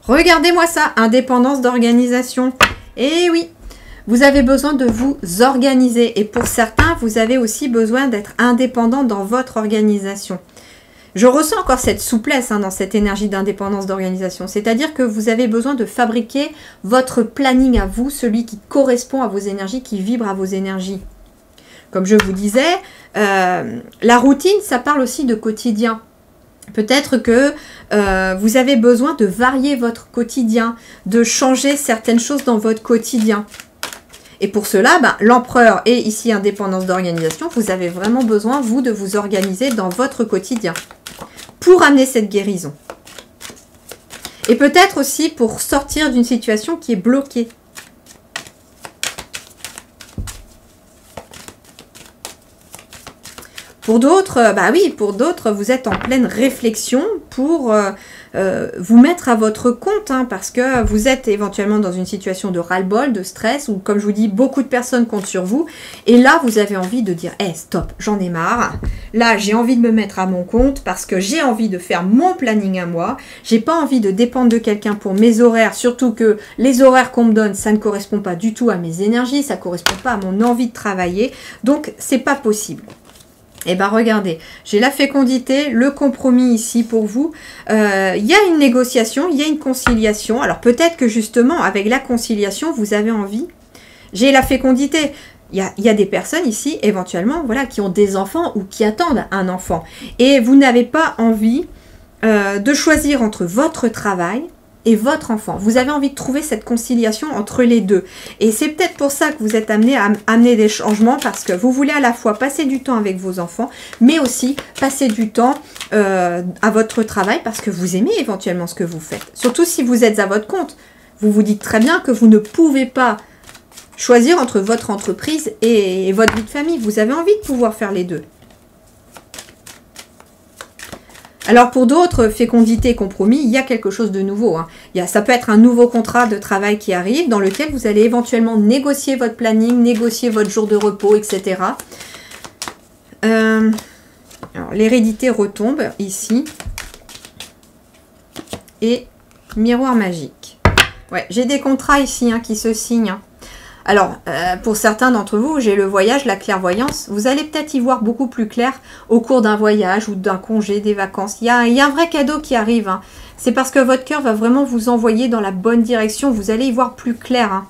Regardez-moi ça, indépendance d'organisation. Et oui, vous avez besoin de vous organiser. Et pour certains, vous avez aussi besoin d'être indépendant dans votre organisation. Je ressens encore cette souplesse dans cette énergie d'indépendance d'organisation. C'est-à-dire que vous avez besoin de fabriquer votre planning à vous, celui qui correspond à vos énergies, qui vibre à vos énergies. Comme je vous disais, la routine, ça parle aussi de quotidien. Peut-être que vous avez besoin de varier votre quotidien, de changer certaines choses dans votre quotidien. Et pour cela, l'empereur et ici indépendance d'organisation, vous avez vraiment besoin, vous, de vous organiser dans votre quotidien pour amener cette guérison. Et peut-être aussi pour sortir d'une situation qui est bloquée. Pour d'autres, pour d'autres, vous êtes en pleine réflexion pour vous mettre à votre compte, parce que vous êtes éventuellement dans une situation de ras-le-bol, de stress, ou comme je vous dis, beaucoup de personnes comptent sur vous. Et là, vous avez envie de dire, stop, j'en ai marre. Là, j'ai envie de me mettre à mon compte parce que j'ai envie de faire mon planning à moi. J'ai pas envie de dépendre de quelqu'un pour mes horaires, surtout que les horaires qu'on me donne, ça ne correspond pas du tout à mes énergies, ça ne correspond pas à mon envie de travailler. Donc, c'est pas possible. Eh bien, regardez, j'ai la fécondité, le compromis ici pour vous. Il y a une négociation, il y a une conciliation. Alors, peut-être que justement, avec la conciliation, vous avez envie. J'ai la fécondité. Il y a des personnes ici, éventuellement, voilà, qui ont des enfants ou qui attendent un enfant. Et vous n'avez pas envie de choisir entre votre travail et votre enfant. Vous avez envie de trouver cette conciliation entre les deux. Et c'est peut-être pour ça que vous êtes amené à amener des changements, parce que vous voulez à la fois passer du temps avec vos enfants, mais aussi passer du temps à votre travail, parce que vous aimez éventuellement ce que vous faites. Surtout si vous êtes à votre compte. Vous vous dites très bien que vous ne pouvez pas choisir entre votre entreprise et votre vie de famille. Vous avez envie de pouvoir faire les deux. Alors pour d'autres, fécondité et compromis, il y a quelque chose de nouveau. Ça peut être un nouveau contrat de travail qui arrive, dans lequel vous allez éventuellement négocier votre planning, négocier votre jour de repos, etc. Alors l'hérédité retombe ici. Et miroir magique. Ouais, j'ai des contrats ici qui se signent. Alors, pour certains d'entre vous, j'ai le voyage, la clairvoyance. Vous allez peut-être y voir beaucoup plus clair au cours d'un voyage ou d'un congé, des vacances. Il y a un vrai cadeau qui arrive. C'est parce que votre cœur va vraiment vous envoyer dans la bonne direction. Vous allez y voir plus clair.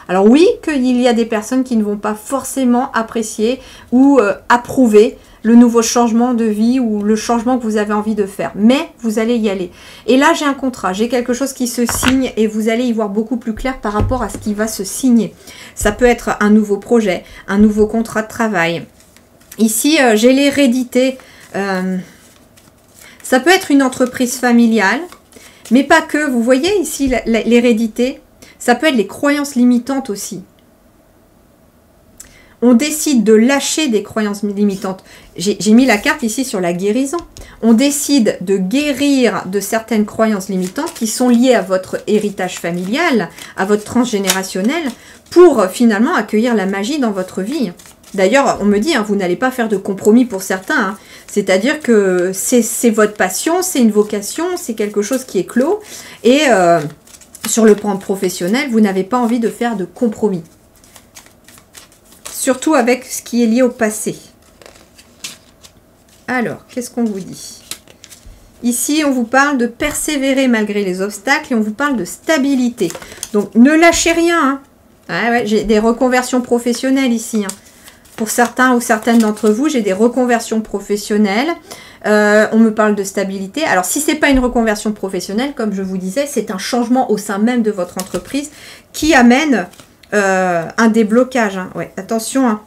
Alors oui, qu'il y a des personnes qui ne vont pas forcément apprécier ou approuver le nouveau changement de vie ou le changement que vous avez envie de faire. Mais vous allez y aller. Et là, j'ai un contrat, j'ai quelque chose qui se signe et vous allez y voir beaucoup plus clair par rapport à ce qui va se signer. Ça peut être un nouveau projet, un nouveau contrat de travail. Ici, j'ai l'hérédité. Ça peut être une entreprise familiale, mais pas que. Vous voyez ici l'hérédité, ça peut être les croyances limitantes aussi. On décide de lâcher des croyances limitantes. J'ai mis la carte ici sur la guérison. On décide de guérir de certaines croyances limitantes qui sont liées à votre héritage familial, à votre transgénérationnel, pour finalement accueillir la magie dans votre vie. D'ailleurs, on me dit, vous n'allez pas faire de compromis pour certains. C'est-à-dire que c'est votre passion, c'est une vocation, c'est quelque chose qui est clos. Et sur le plan professionnel, vous n'avez pas envie de faire de compromis. Surtout avec ce qui est lié au passé. Alors, qu'est-ce qu'on vous dit? Ici, on vous parle de persévérer malgré les obstacles et on vous parle de stabilité. Donc, ne lâchez rien. Ouais, j'ai des reconversions professionnelles ici. pour certains ou certaines d'entre vous, j'ai des reconversions professionnelles. On me parle de stabilité. Alors, si ce n'est pas une reconversion professionnelle, comme je vous disais, c'est un changement au sein même de votre entreprise qui amène un déblocage. Hein. Ouais, attention. Hein.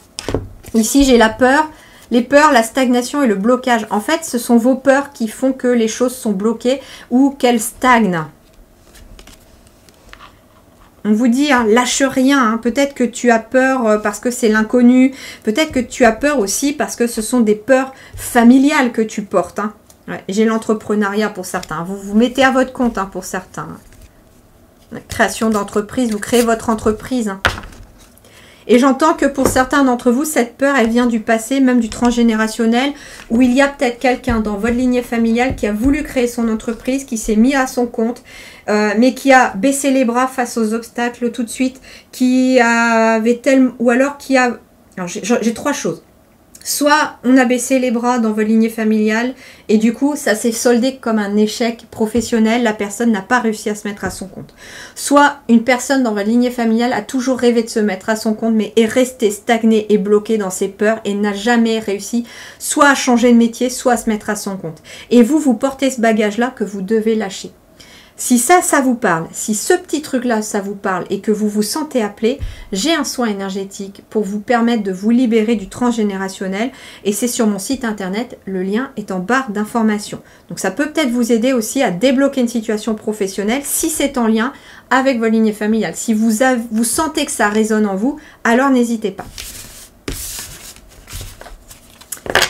Ici, j'ai la peur. Les peurs, la stagnation et le blocage. En fait, ce sont vos peurs qui font que les choses sont bloquées ou qu'elles stagnent. On vous dit, hein, lâche rien. Hein. Peut-être que tu as peur parce que c'est l'inconnu. Peut-être que tu as peur aussi parce que ce sont des peurs familiales que tu portes. Hein. Ouais, j'ai l'entrepreneuriat pour certains. Vous vous mettez à votre compte hein, pour certains. La création d'entreprise, vous créez votre entreprise. Hein. Et j'entends que pour certains d'entre vous, cette peur, elle vient du passé, même du transgénérationnel, où il y a peut-être quelqu'un dans votre lignée familiale qui a voulu créer son entreprise, qui s'est mis à son compte, mais qui a baissé les bras face aux obstacles tout de suite, qui avait tellement... Ou alors qui a... J'ai trois choses. Soit on a baissé les bras dans votre lignée familiale et du coup ça s'est soldé comme un échec professionnel, la personne n'a pas réussi à se mettre à son compte. Soit une personne dans votre lignée familiale a toujours rêvé de se mettre à son compte mais est restée stagnée et bloquée dans ses peurs et n'a jamais réussi soit à changer de métier, soit à se mettre à son compte. Et vous, vous portez ce bagage-là que vous devez lâcher. Si ça vous parle, si ce petit truc-là, ça vous parle et que vous vous sentez appelé, j'ai un soin énergétique pour vous permettre de vous libérer du transgénérationnel et c'est sur mon site internet, le lien est en barre d'information. Donc ça peut peut-être vous aider aussi à débloquer une situation professionnelle si c'est en lien avec vos lignées familiales. Si vous sentez que ça résonne en vous, alors n'hésitez pas.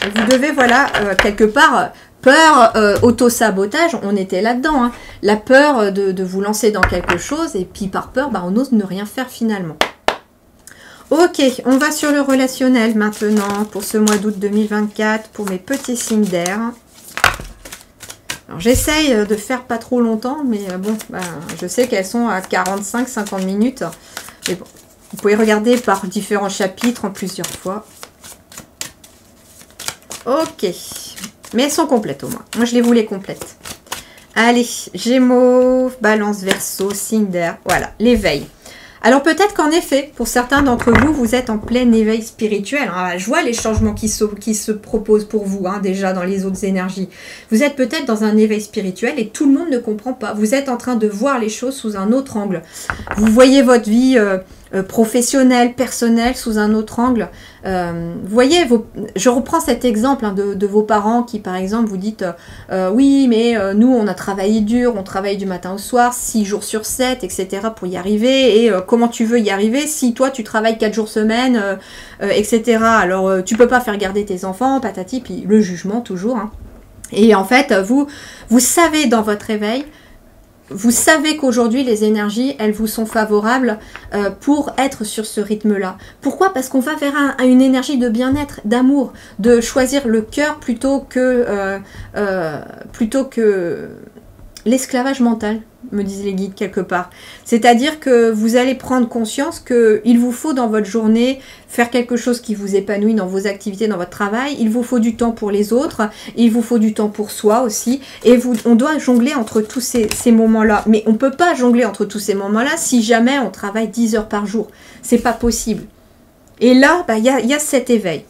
Et vous devez, voilà, quelque part... Peur, auto-sabotage, on était là-dedans. Hein. La peur de vous lancer dans quelque chose et puis par peur, bah, on ose ne rien faire finalement. Ok, on va sur le relationnel maintenant pour ce mois d'août 2024 pour mes petits signes d'air. Alors j'essaye de faire pas trop longtemps, mais bon, bah, je sais qu'elles sont à 45-50 minutes. Mais bon, vous pouvez regarder par différents chapitres en plusieurs fois. Ok. Mais elles sont complètes au moins. Moi, je les voulais complètes. Allez, Gémeaux, Balance, Verseau, signe d'air. Voilà, l'éveil. Alors peut-être qu'en effet, pour certains d'entre vous, vous êtes en plein éveil spirituel. Hein. Je vois les changements qui se proposent pour vous, hein, déjà dans les autres énergies. Vous êtes peut-être dans un éveil spirituel et tout le monde ne comprend pas. Vous êtes en train de voir les choses sous un autre angle. Vous voyez votre vie... professionnel, personnel, sous un autre angle. Vous voyez, je reprends cet exemple hein, de vos parents qui, par exemple, vous dites oui, mais nous, on a travaillé dur, on travaille du matin au soir, 6 jours sur 7, etc. pour y arriver. Et comment tu veux y arriver si toi, tu travailles 4 jours semaine, etc. Alors, tu peux pas faire garder tes enfants, patati, puis le jugement toujours. Hein. Et en fait, vous savez dans votre réveil, vous savez qu'aujourd'hui, les énergies, elles vous sont favorables pour être sur ce rythme-là. Pourquoi? Parce qu'on va vers une énergie de bien-être, d'amour, de choisir le cœur plutôt que l'esclavage mental, me disent les guides quelque part. C'est-à-dire que vous allez prendre conscience qu'il vous faut dans votre journée faire quelque chose qui vous épanouit dans vos activités, dans votre travail. Il vous faut du temps pour les autres, il vous faut du temps pour soi aussi. Et on doit jongler entre tous ces moments-là. Mais on ne peut pas jongler entre tous ces moments-là si jamais on travaille 10 heures par jour. C'est pas possible. Et là, il y a cet éveil.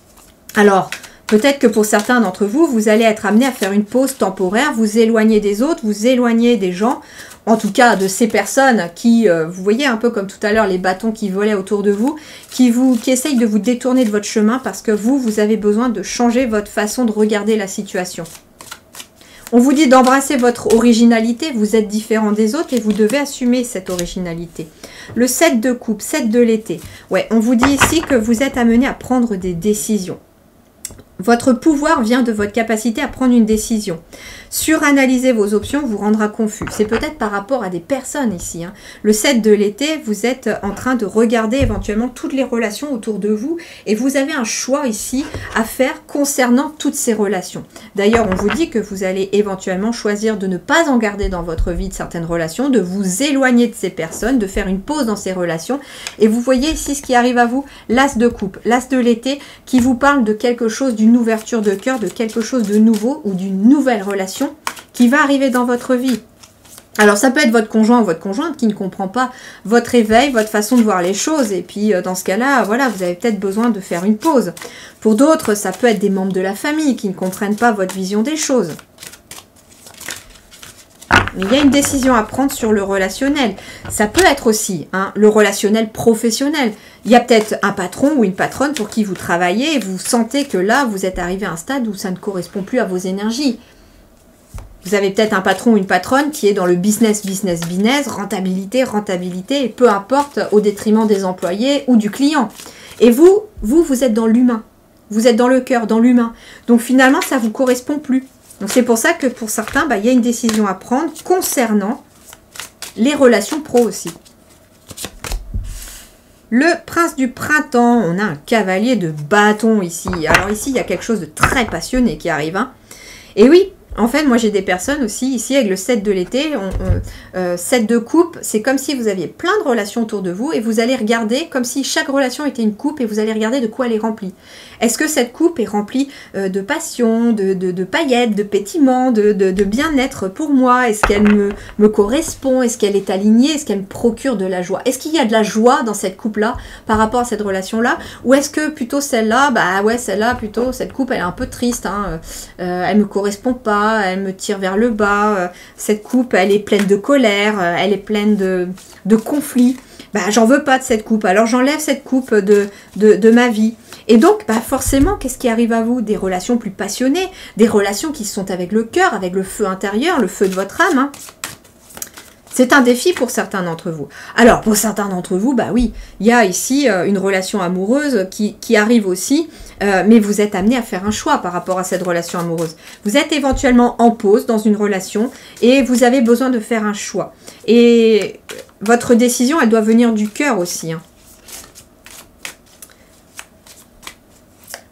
Alors... peut-être que pour certains d'entre vous, vous allez être amené à faire une pause temporaire, vous éloigner des autres, vous éloigner des gens, en tout cas de ces personnes qui, vous voyez un peu comme tout à l'heure les bâtons qui volaient autour de vous, qui essayent de vous détourner de votre chemin parce que vous avez besoin de changer votre façon de regarder la situation. On vous dit d'embrasser votre originalité, vous êtes différent des autres et vous devez assumer cette originalité. Le 7 de coupe, 7 de l'été. Ouais, on vous dit ici que vous êtes amené à prendre des décisions. Votre pouvoir vient de votre capacité à prendre une décision. Suranalyser vos options vous rendra confus. C'est peut-être par rapport à des personnes ici. Hein. Le 7 de l'été, vous êtes en train de regarder éventuellement toutes les relations autour de vous et vous avez un choix ici à faire concernant toutes ces relations. D'ailleurs, on vous dit que vous allez éventuellement choisir de ne pas en garder dans votre vie de certaines relations, de vous éloigner de ces personnes, de faire une pause dans ces relations. Et vous voyez ici ce qui arrive à vous, l'as de coupe, l'as de l'été qui vous parle de quelque chose, d'une ouverture de cœur, de quelque chose de nouveau ou d'une nouvelle relation qui va arriver dans votre vie. Alors ça peut être votre conjoint ou votre conjointe qui ne comprend pas votre éveil, votre façon de voir les choses. Et puis dans ce cas-là, voilà, vous avez peut-être besoin de faire une pause. Pour d'autres, ça peut être des membres de la famille qui ne comprennent pas votre vision des choses. Mais il y a une décision à prendre sur le relationnel. Ça peut être aussi le relationnel professionnel. Il y a peut-être un patron ou une patronne pour qui vous travaillez et vous sentez que là, vous êtes arrivé à un stade où ça ne correspond plus à vos énergies. Vous avez peut-être un patron ou une patronne qui est dans le business, rentabilité, et peu importe, au détriment des employés ou du client. Et vous êtes dans l'humain. Vous êtes dans le cœur, dans l'humain. Donc finalement, ça ne vous correspond plus. Donc c'est pour ça que pour certains, il y a une décision à prendre concernant les relations pro aussi. Le prince du printemps, on a un cavalier de bâton ici. Alors ici, il y a quelque chose de très passionné qui arrive. Et oui, en fait, moi j'ai des personnes aussi ici avec le 7 de l'été, 7 de coupe, c'est comme si vous aviez plein de relations autour de vous et vous allez regarder comme si chaque relation était une coupe et vous allez regarder de quoi elle est remplie. Est-ce que cette coupe est remplie de passion, de paillettes, de pétillements, de bien-être pour moi? Est-ce qu'elle me correspond? Est-ce qu'elle est alignée? Est-ce qu'elle me procure de la joie? Est-ce qu'il y a de la joie dans cette coupe-là par rapport à cette relation-là? Ou est-ce que plutôt celle-là, celle-là plutôt, cette coupe elle est un peu triste, elle me correspond pas, elle me tire vers le bas, cette coupe elle est pleine de colère, elle est pleine de conflits. J'en veux pas de cette coupe, alors j'enlève cette coupe de ma vie. Et donc, forcément, qu'est-ce qui arrive à vous? Des relations plus passionnées, des relations qui sont avec le cœur, avec le feu intérieur, le feu de votre âme. C'est un défi pour certains d'entre vous. Alors, pour certains d'entre vous, oui, il y a ici une relation amoureuse qui arrive aussi, mais vous êtes amené à faire un choix par rapport à cette relation amoureuse. Vous êtes éventuellement en pause dans une relation et vous avez besoin de faire un choix. Et votre décision, elle doit venir du cœur aussi.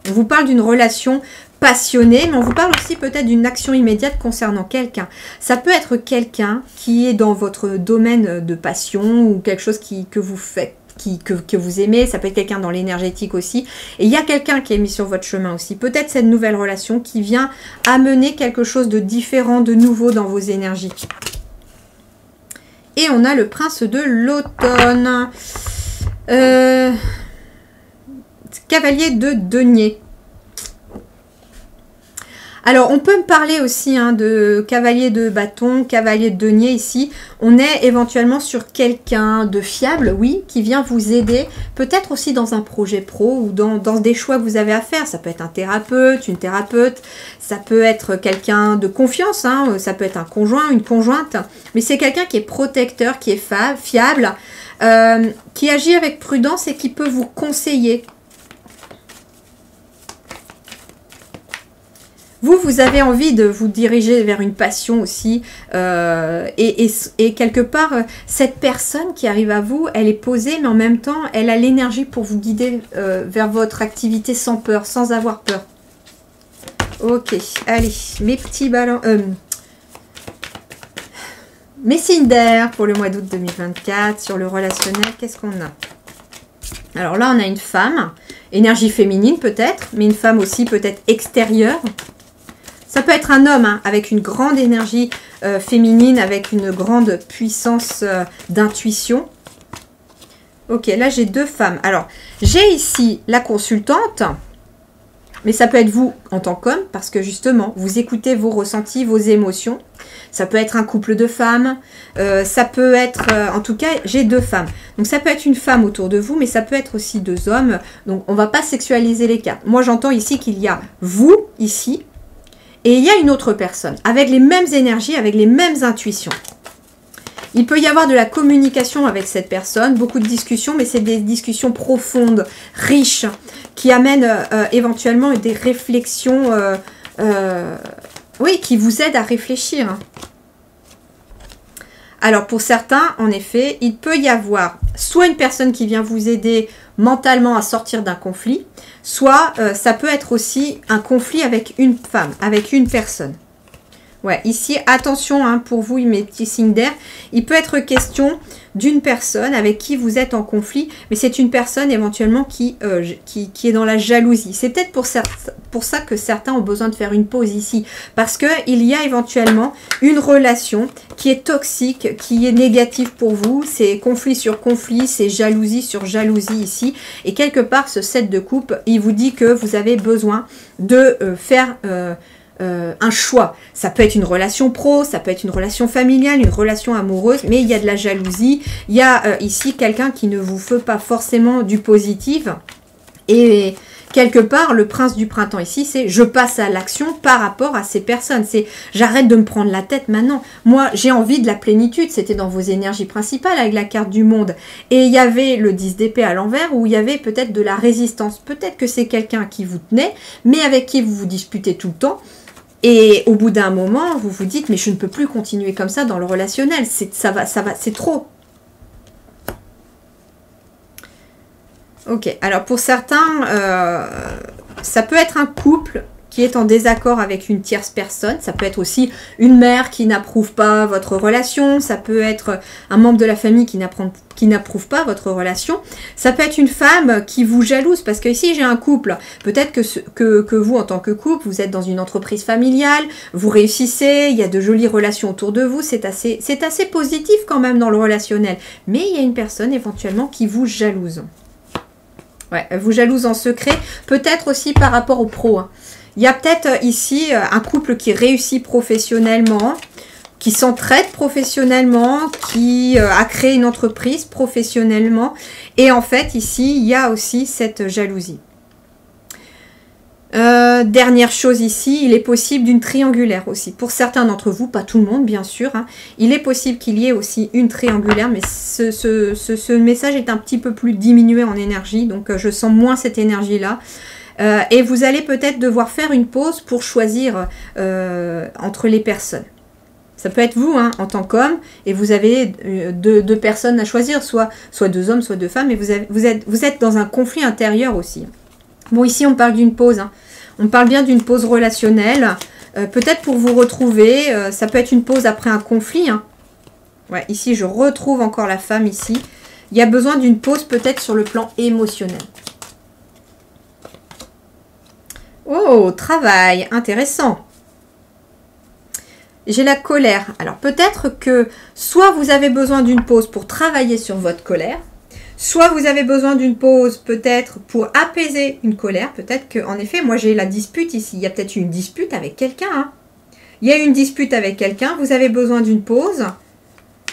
On vous parle d'une relation passionnée, mais on vous parle aussi peut-être d'une action immédiate concernant quelqu'un. Ça peut être quelqu'un qui est dans votre domaine de passion ou quelque chose que vous faites, que vous aimez. Ça peut être quelqu'un dans l'énergétique aussi. Et il y a quelqu'un qui est mis sur votre chemin aussi. Peut-être cette nouvelle relation qui vient amener quelque chose de différent, de nouveau dans vos énergies. Et on a le prince de l'automne. Cavalier de denier. Alors, on peut me parler aussi de cavalier de bâton, cavalier de denier ici. On est éventuellement sur quelqu'un de fiable, oui, qui vient vous aider. Peut-être aussi dans un projet pro ou dans des choix que vous avez à faire. Ça peut être un thérapeute, une thérapeute. Ça peut être quelqu'un de confiance. Ça peut être un conjoint, une conjointe. Mais c'est quelqu'un qui est protecteur, qui est fiable, qui agit avec prudence et qui peut vous conseiller. Vous avez envie de vous diriger vers une passion aussi. Et quelque part, cette personne qui arrive à vous, elle est posée, mais en même temps, elle a l'énergie pour vous guider vers votre activité sans peur, sans avoir peur. Ok, allez, mes petits ballons... mes signes d'air pour le mois d'août 2024, sur le relationnel, qu'est-ce qu'on a? Alors là, on a une femme, énergie féminine peut-être, mais une femme aussi peut-être extérieure. Ça peut être un homme avec une grande énergie féminine, avec une grande puissance d'intuition. Ok, là j'ai deux femmes. Alors, j'ai ici la consultante, mais ça peut être vous en tant qu'homme, parce que justement, vous écoutez vos ressentis, vos émotions. Ça peut être un couple de femmes, ça peut être... en tout cas, j'ai deux femmes. Donc ça peut être une femme autour de vous, mais ça peut être aussi deux hommes. Donc on ne va pas sexualiser les cartes. Moi j'entends ici qu'il y a vous, ici, et il y a une autre personne, avec les mêmes énergies, avec les mêmes intuitions. Il peut y avoir de la communication avec cette personne, beaucoup de discussions, mais c'est des discussions profondes, riches, qui amènent éventuellement des réflexions, oui, qui vous aident à réfléchir. Alors pour certains, en effet, il peut y avoir soit une personne qui vient vous aider mentalement à sortir d'un conflit, soit ça peut être aussi un conflit avec une femme, avec une personne. Ouais, ici, attention hein, pour vous, mes petits signes d'air. Il peut être question d'une personne avec qui vous êtes en conflit, mais c'est une personne éventuellement qui est dans la jalousie. C'est peut-être pour ça que certains ont besoin de faire une pause ici, parce qu'il y a éventuellement une relation qui est toxique, qui est négative pour vous. C'est conflit sur conflit, c'est jalousie sur jalousie ici. Et quelque part, ce 7 de coupe, il vous dit que vous avez besoin de faire... un choix. Ça peut être une relation pro, ça peut être une relation familiale, une relation amoureuse, mais il y a de la jalousie. Il y a ici quelqu'un qui ne vous fait pas forcément du positif. Et quelque part, le prince du printemps ici, c'est je passe à l'action par rapport à ces personnes. C'est j'arrête de me prendre la tête maintenant. Moi, j'ai envie de la plénitude. C'était dans vos énergies principales avec la carte du monde. Et il y avait le 10 d'épée à l'envers où il y avait peut-être de la résistance. Peut-être que c'est quelqu'un qui vous tenait, mais avec qui vous vous disputez tout le temps. Et au bout d'un moment, vous vous dites, mais je ne peux plus continuer comme ça dans le relationnel. C'est trop. Ok, alors pour certains, ça peut être un couple qui est en désaccord avec une tierce personne. Ça peut être aussi une mère qui n'approuve pas votre relation. Ça peut être un membre de la famille qui n'approuve pas votre relation. Ça peut être une femme qui vous jalouse. Parce que ici, j'ai un couple. Peut-être que vous, en tant que couple, vous êtes dans une entreprise familiale. Vous réussissez. Il y a de jolies relations autour de vous. C'est assez positif quand même dans le relationnel. Mais il y a une personne éventuellement qui vous jalouse. Ouais, elle vous jalouse en secret. Peut-être aussi par rapport au pro. Hein. Il y a peut-être ici un couple qui réussit professionnellement, qui s'entraide professionnellement, qui a créé une entreprise professionnellement. Et en fait, ici, il y a aussi cette jalousie. Dernière chose ici, il est possible d'une triangulaire aussi. Pour certains d'entre vous, pas tout le monde bien sûr, hein, il est possible qu'il y ait aussi une triangulaire, mais ce message est un petit peu plus diminué en énergie, donc je sens moins cette énergie-là. Et vous allez peut-être devoir faire une pause pour choisir entre les personnes. Ça peut être vous, hein, en tant qu'homme, et vous avez deux personnes à choisir, soit deux hommes, soit deux femmes, et vous êtes dans un conflit intérieur aussi. Bon, ici, on parle d'une pause. Hein. On parle bien d'une pause relationnelle. Peut-être pour vous retrouver, ça peut être une pause après un conflit. Hein. Ouais, ici, je retrouve encore la femme ici. Il y a besoin d'une pause peut-être sur le plan émotionnel. Oh, travail, intéressant. J'ai la colère. Alors peut-être que soit vous avez besoin d'une pause pour travailler sur votre colère, soit vous avez besoin d'une pause peut-être pour apaiser une colère. Peut-être qu'en effet, moi j'ai la dispute ici. Il y a peut-être une dispute avec quelqu'un. Hein. Il y a une dispute avec quelqu'un. Vous avez besoin d'une pause,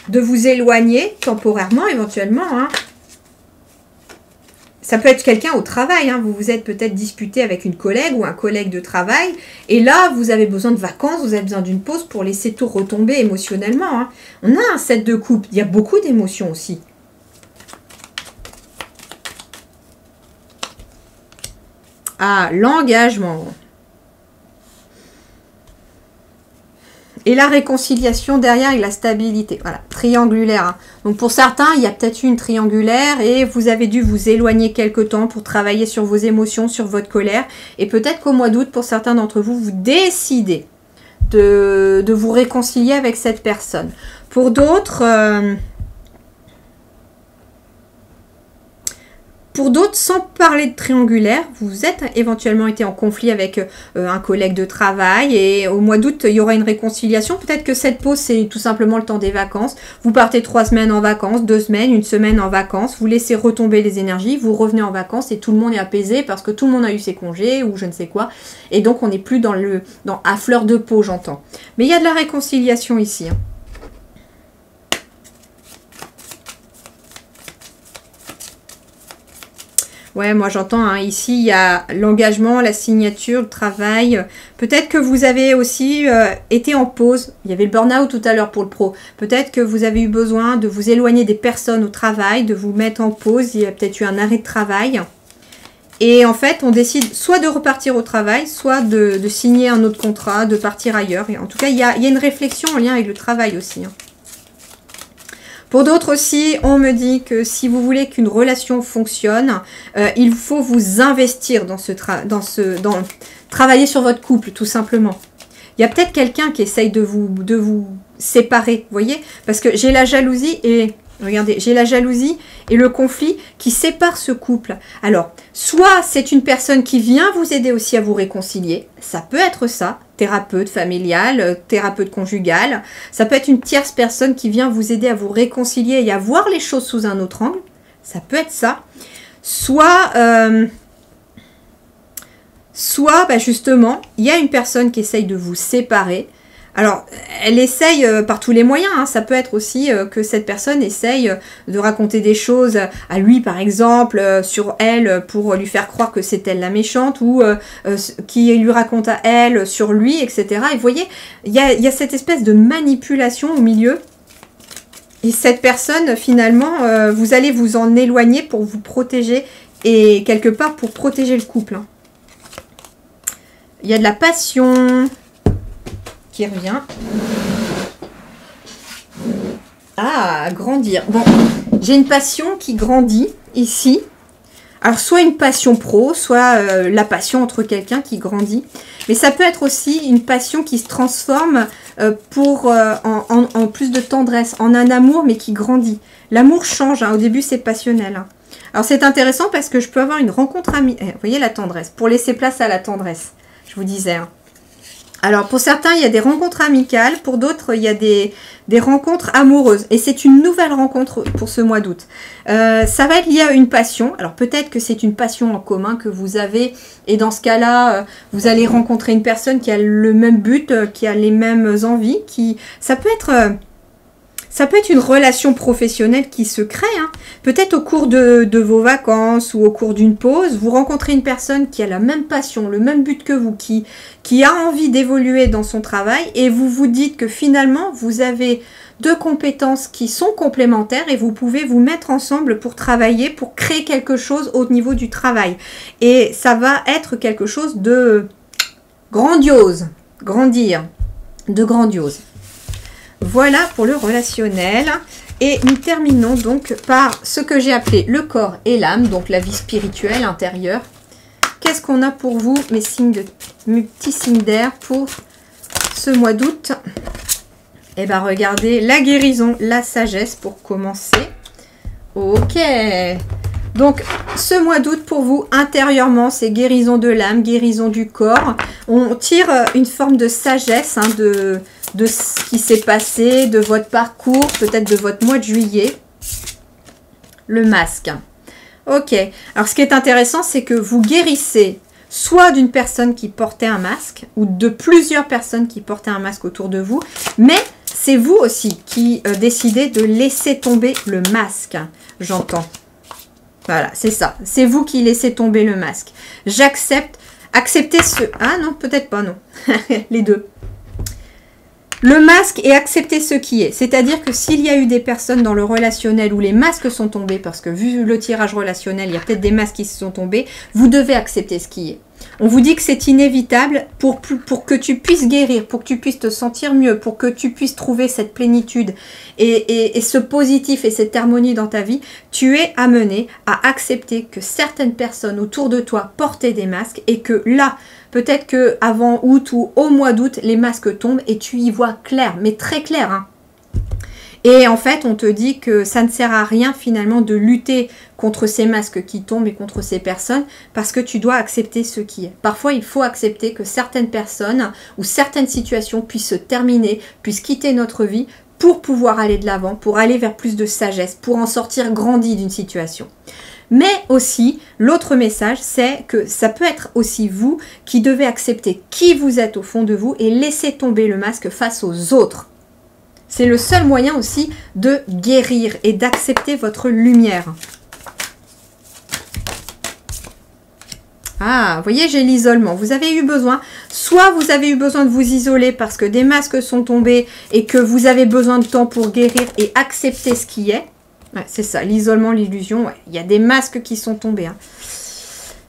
de vous éloigner temporairement éventuellement. Hein. Ça peut être quelqu'un au travail, hein. Vous vous êtes peut-être disputé avec une collègue ou un collègue de travail. Et là, vous avez besoin de vacances, vous avez besoin d'une pause pour laisser tout retomber émotionnellement. Hein. On a un 7 de coupe, il y a beaucoup d'émotions aussi. Ah, l'engagement. Et la réconciliation derrière et la stabilité. Voilà, triangulaire. Hein. Donc pour certains, il y a peut-être une triangulaire et vous avez dû vous éloigner quelque temps pour travailler sur vos émotions, sur votre colère. Et peut-être qu'au mois d'août, pour certains d'entre vous, vous décidez de vous réconcilier avec cette personne. Pour d'autres... Pour d'autres, sans parler de triangulaire, vous êtes éventuellement été en conflit avec un collègue de travail et au mois d'août, il y aura une réconciliation. Peut-être que cette pause, c'est tout simplement le temps des vacances. Vous partez 3 semaines en vacances, 2 semaines, 1 semaine en vacances. Vous laissez retomber les énergies, vous revenez en vacances et tout le monde est apaisé parce que tout le monde a eu ses congés ou je ne sais quoi. Et donc, on n'est plus à fleur de peau, j'entends. Mais il y a de la réconciliation ici. Hein. Ouais, moi j'entends, hein, ici il y a l'engagement, la signature, le travail. Peut-être que vous avez aussi été en pause. Il y avait le burn-out tout à l'heure pour le pro. Peut-être que vous avez eu besoin de vous éloigner des personnes au travail, de vous mettre en pause. Il y a peut-être eu un arrêt de travail. Et en fait, on décide soit de repartir au travail, soit de signer un autre contrat, de partir ailleurs. Et en tout cas, il y a une réflexion en lien avec le travail aussi. Hein. Pour d'autres aussi, on me dit que si vous voulez qu'une relation fonctionne, il faut vous investir dans travailler sur votre couple, tout simplement. Il y a peut-être quelqu'un qui essaye de vous séparer, vous voyez? Parce que j'ai la jalousie et... Regardez, j'ai la jalousie et le conflit qui sépare ce couple. Alors, soit c'est une personne qui vient vous aider aussi à vous réconcilier. Ça peut être ça, thérapeute familial, thérapeute conjugal. Ça peut être une tierce personne qui vient vous aider à vous réconcilier et à voir les choses sous un autre angle. Ça peut être ça. Soit justement, il y a une personne qui essaye de vous séparer. Alors, elle essaye par tous les moyens, hein. Ça peut être aussi que cette personne essaye de raconter des choses à lui, par exemple, sur elle, pour lui faire croire que c'est elle la méchante, ou qui lui raconte à elle sur lui, etc. Et vous voyez, il y a cette espèce de manipulation au milieu. Et cette personne, finalement, vous allez vous en éloigner pour vous protéger, et quelque part pour protéger le couple, hein. Il y a de la passion... qui revient. Ah, grandir. Bon, j'ai une passion qui grandit ici. Alors, soit une passion pro, soit la passion entre quelqu'un qui grandit. Mais ça peut être aussi une passion qui se transforme en plus de tendresse, en un amour, mais qui grandit. L'amour change, hein. Au début, c'est passionnel, hein. Alors, c'est intéressant parce que je peux avoir une rencontre amie. Vous voyez la tendresse, pour laisser place à la tendresse, je vous disais, hein. Alors, pour certains, il y a des rencontres amicales. Pour d'autres, il y a des rencontres amoureuses. Et c'est une nouvelle rencontre pour ce mois d'août. Ça va être lié à une passion. Alors, peut-être que c'est une passion en commun que vous avez. Et dans ce cas-là, vous allez rencontrer une personne qui a le même but, qui a les mêmes envies. Ça peut être une relation professionnelle qui se crée, hein. Peut-être au cours de vos vacances ou au cours d'une pause, vous rencontrez une personne qui a la même passion, le même but que vous, qui a envie d'évoluer dans son travail et vous vous dites que finalement, vous avez deux compétences qui sont complémentaires et vous pouvez vous mettre ensemble pour travailler, pour créer quelque chose au niveau du travail. Et ça va être quelque chose de grandiose, grandir, de grandiose. Voilà pour le relationnel. Et nous terminons donc par ce que j'ai appelé le corps et l'âme, donc la vie spirituelle intérieure. Qu'est-ce qu'on a pour vous, mes petits signes d'air pour ce mois d'août? Eh bien, regardez, la guérison, la sagesse pour commencer. Ok. Donc, ce mois d'août pour vous, intérieurement, c'est guérison de l'âme, guérison du corps. On tire une forme de sagesse, hein, de ce qui s'est passé, de votre parcours, peut-être de votre mois de juillet. Le masque. Ok. Alors, ce qui est intéressant, c'est que vous guérissez soit d'une personne qui portait un masque, ou de plusieurs personnes qui portaient un masque autour de vous, mais c'est vous aussi qui décidez de laisser tomber le masque, j'entends. Voilà, c'est ça. C'est vous qui laissez tomber le masque. J'accepte. Acceptez ce... Ah non, peut-être pas, non. Les deux. Le masque et accepter ce qui est. C'est-à-dire que s'il y a eu des personnes dans le relationnel où les masques sont tombés, parce que vu le tirage relationnel, il y a peut-être des masques qui se sont tombés, vous devez accepter ce qui est. On vous dit que c'est inévitable pour que tu puisses guérir, pour que tu puisses te sentir mieux, pour que tu puisses trouver cette plénitude et ce positif et cette harmonie dans ta vie. Tu es amené à accepter que certaines personnes autour de toi portaient des masques et que là, peut-être qu'avant août ou au mois d'août, les masques tombent et tu y vois clair, mais très clair, hein. Et en fait, on te dit que ça ne sert à rien finalement de lutter contre ces masques qui tombent et contre ces personnes parce que tu dois accepter ce qui est. Parfois, il faut accepter que certaines personnes ou certaines situations puissent se terminer, puissent quitter notre vie pour pouvoir aller de l'avant, pour aller vers plus de sagesse, pour en sortir grandi d'une situation. Mais aussi, l'autre message, c'est que ça peut être aussi vous qui devez accepter qui vous êtes au fond de vous et laisser tomber le masque face aux autres. C'est le seul moyen aussi de guérir et d'accepter votre lumière. Ah, vous voyez, j'ai l'isolement. Vous avez eu besoin, soit vous avez eu besoin de vous isoler parce que des masques sont tombés et que vous avez besoin de temps pour guérir et accepter ce qui est. Ouais, c'est ça, l'isolement, l'illusion. Ouais, il y a des masques qui sont tombés, hein.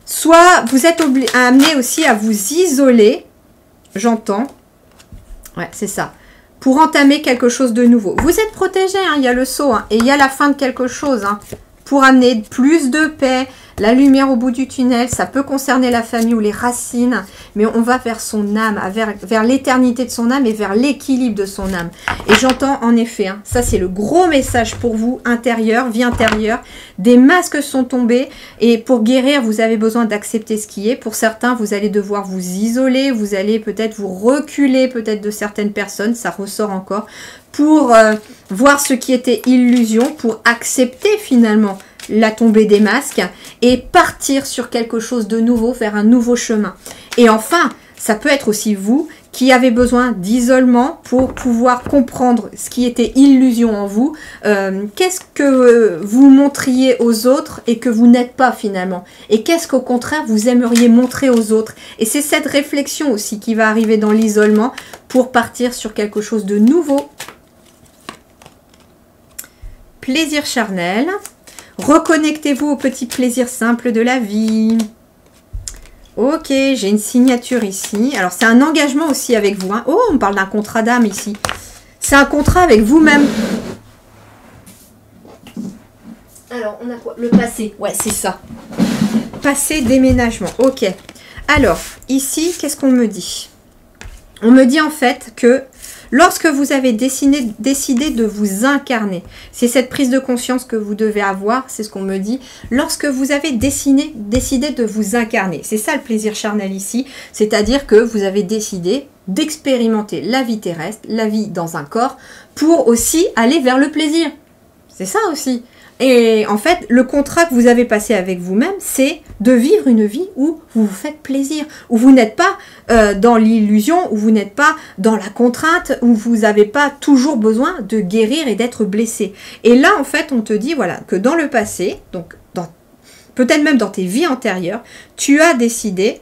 Soit vous êtes amené aussi à vous isoler. J'entends. Ouais, c'est ça. Pour entamer quelque chose de nouveau. Vous êtes protégé, hein, il y a le saut, hein, et il y a la fin de quelque chose, hein, pour amener plus de paix, La lumière au bout du tunnel, ça peut concerner la famille ou les racines, mais on va vers son âme, vers l'éternité de son âme et vers l'équilibre de son âme. Et j'entends en effet, hein, ça c'est le gros message pour vous, intérieur, vie intérieure. Des masques sont tombés et pour guérir, vous avez besoin d'accepter ce qui est. Pour certains, vous allez devoir vous isoler, vous allez peut-être vous reculer peut-être de certaines personnes, ça ressort encore, pour voir ce qui était illusion, pour accepter finalement la tombée des masques et partir sur quelque chose de nouveau, vers un nouveau chemin. Et enfin, ça peut être aussi vous qui avez besoin d'isolement pour pouvoir comprendre ce qui était illusion en vous. Qu'est-ce que vous montriez aux autres et que vous n'êtes pas finalement? Et qu'est-ce qu'au contraire vous aimeriez montrer aux autres? Et c'est cette réflexion aussi qui va arriver dans l'isolement pour partir sur quelque chose de nouveau. Plaisir charnel. Reconnectez-vous aux petits plaisirs simples de la vie. Ok, j'ai une signature ici. Alors, c'est un engagement aussi avec vous. Hein. Oh, on parle d'un contrat d'âme ici. C'est un contrat avec vous-même. Alors, on a quoi? Le passé. Ouais, c'est ça. Passé, déménagement. Ok. Alors, ici, qu'est-ce qu'on me dit? On me dit en fait que lorsque vous avez décidé de vous incarner, c'est cette prise de conscience que vous devez avoir, c'est ce qu'on me dit, lorsque vous avez décidé de vous incarner, c'est ça le plaisir charnel ici, c'est-à-dire que vous avez décidé d'expérimenter la vie terrestre, la vie dans un corps, pour aussi aller vers le plaisir. C'est ça aussi. Et en fait, le contrat que vous avez passé avec vous-même, c'est de vivre une vie où vous vous faites plaisir, où vous n'êtes pas dans l'illusion, où vous n'êtes pas dans la contrainte, où vous n'avez pas toujours besoin de guérir et d'être blessé. Et là, en fait, on te dit voilà que dans le passé, donc peut-être même dans tes vies antérieures, tu as décidé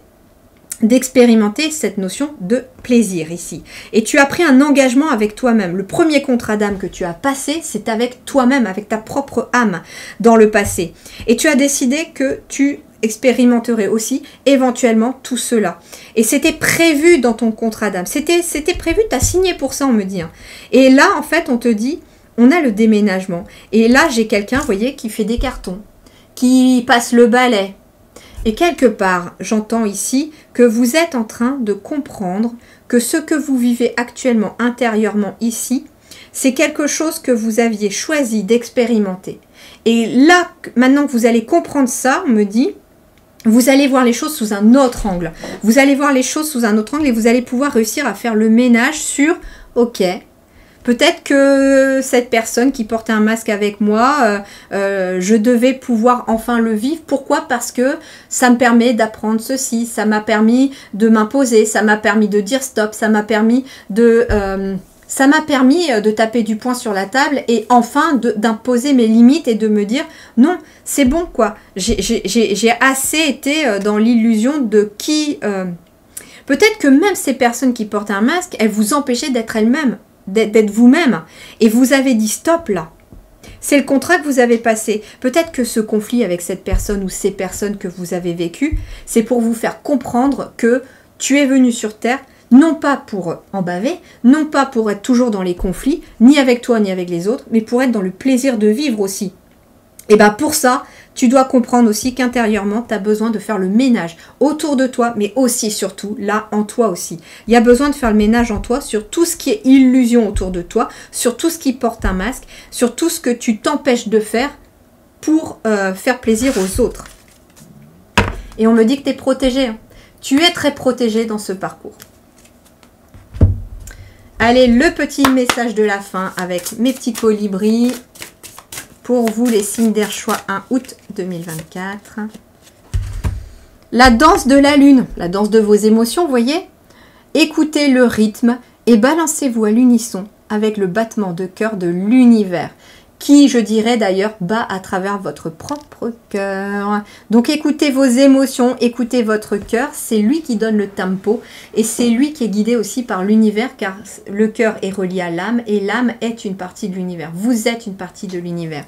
d'expérimenter cette notion de plaisir ici. Et tu as pris un engagement avec toi-même. Le premier contrat d'âme que tu as passé, c'est avec toi-même, avec ta propre âme dans le passé. Et tu as décidé que tu expérimenterais aussi éventuellement tout cela. Et c'était prévu dans ton contrat d'âme. C'était prévu, tu as signé pour ça, on me dit. Hein. Et là, en fait, on te dit, on a le déménagement. Et là, j'ai quelqu'un, vous voyez, qui fait des cartons, qui passe le balai. Et quelque part, j'entends ici que vous êtes en train de comprendre que ce que vous vivez actuellement intérieurement ici, c'est quelque chose que vous aviez choisi d'expérimenter. Et là, maintenant que vous allez comprendre ça, on me dit, vous allez voir les choses sous un autre angle. Vous allez voir les choses sous un autre angle et vous allez pouvoir réussir à faire le ménage sur, ok, peut-être que cette personne qui portait un masque avec moi, je devais pouvoir enfin le vivre. Pourquoi? Parce que ça me permet d'apprendre ceci, ça m'a permis de m'imposer, ça m'a permis de dire stop, ça m'a permis de taper du poing sur la table et enfin d'imposer mes limites et de me dire non, c'est bon quoi. J'ai assez été dans l'illusion de qui... Peut-être que même ces personnes qui portent un masque, elles vous empêchaient d'être elles-mêmes, d'être vous-même. Et vous avez dit stop là. C'est le contrat que vous avez passé. Peut-être que ce conflit avec cette personne ou ces personnes que vous avez vécues, c'est pour vous faire comprendre que tu es venu sur Terre, non pas pour en baver, non pas pour être toujours dans les conflits, ni avec toi ni avec les autres, mais pour être dans le plaisir de vivre aussi. Et bien pour ça, tu dois comprendre aussi qu'intérieurement, tu as besoin de faire le ménage autour de toi, mais aussi surtout là en toi aussi. Il y a besoin de faire le ménage en toi sur tout ce qui est illusion autour de toi, sur tout ce qui porte un masque, sur tout ce que tu t'empêches de faire pour faire plaisir aux autres. Et on me dit que tu es protégé. Hein. Tu es très protégé dans ce parcours. Allez, le petit message de la fin avec mes petits colibris. Pour vous, les signes d'air choix 1 août 2024. La danse de la lune, la danse de vos émotions, vous voyez? Écoutez le rythme et balancez-vous à l'unisson avec le battement de cœur de l'univers, qui, je dirais d'ailleurs, bat à travers votre propre cœur. Donc écoutez vos émotions, écoutez votre cœur, c'est lui qui donne le tempo et c'est lui qui est guidé aussi par l'univers car le cœur est relié à l'âme et l'âme est une partie de l'univers. Vous êtes une partie de l'univers.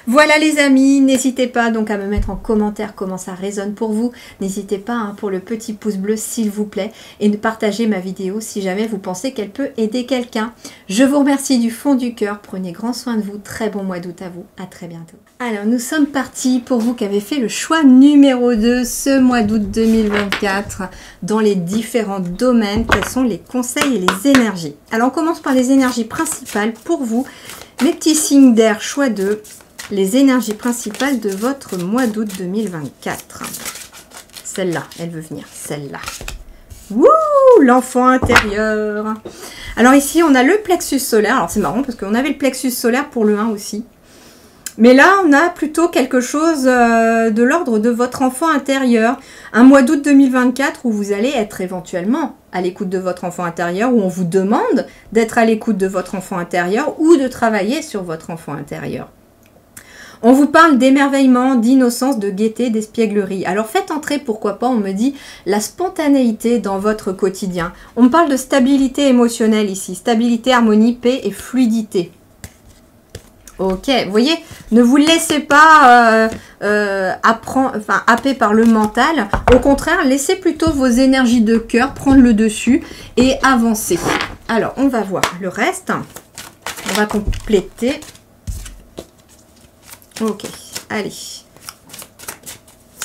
Voilà les amis, n'hésitez pas donc à me mettre en commentaire comment ça résonne pour vous. N'hésitez pas hein, pour le petit pouce bleu s'il vous plaît et de partager ma vidéo si jamais vous pensez qu'elle peut aider quelqu'un. Je vous remercie du fond du cœur, prenez grand soin de vous, très bon mois d'août à vous, à très bientôt. Alors nous sommes partis pour vous qui avez fait le choix numéro 2 ce mois d'août 2024 dans les différents domaines, quels sont les conseils et les énergies. Alors on commence par les énergies principales pour vous, les petits signes d'air choix 2. Les énergies principales de votre mois d'août 2024. Celle-là, elle veut venir. Celle-là. Wouh, l'enfant intérieur. Alors ici, on a le plexus solaire. Alors c'est marrant parce qu'on avait le plexus solaire pour le 1 aussi. Mais là, on a plutôt quelque chose de l'ordre de votre enfant intérieur. Un mois d'août 2024 où vous allez être éventuellement à l'écoute de votre enfant intérieur, où on vous demande d'être à l'écoute de votre enfant intérieur ou de travailler sur votre enfant intérieur. On vous parle d'émerveillement, d'innocence, de gaieté, d'espièglerie. Alors faites entrer, pourquoi pas, on me dit, la spontanéité dans votre quotidien. On me parle de stabilité émotionnelle ici. Stabilité, harmonie, paix et fluidité. Ok, vous voyez, ne vous laissez pas happer par le mental. Au contraire, laissez plutôt vos énergies de cœur prendre le dessus et avancer. Alors, on va voir le reste. On va compléter. Ok, allez.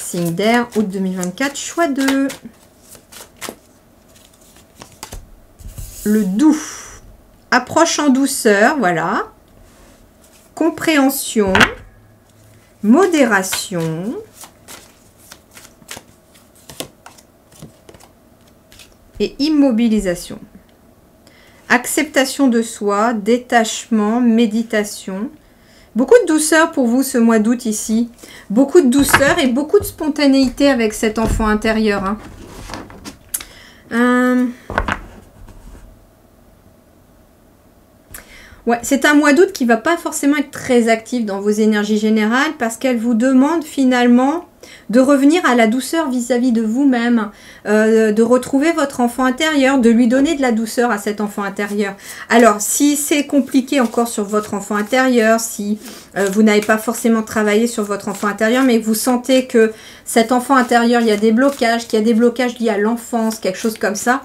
Signe d'air, août 2024, choix 2. Le doux. Approche en douceur, voilà. Compréhension. Modération. Et immobilisation. Acceptation de soi, détachement, méditation. Beaucoup de douceur pour vous ce mois d'août ici. Beaucoup de douceur et beaucoup de spontanéité avec cet enfant intérieur. Hein. Ouais, c'est un mois d'août qui ne va pas forcément être très actif dans vos énergies générales parce qu'elle vous demande finalement de revenir à la douceur vis-à-vis de vous-même, de retrouver votre enfant intérieur, de lui donner de la douceur à cet enfant intérieur. Alors, si c'est compliqué encore sur votre enfant intérieur, si vous n'avez pas forcément travaillé sur votre enfant intérieur, mais vous sentez que cet enfant intérieur, il y a des blocages, qu'il y a des blocages liés à l'enfance, quelque chose comme ça,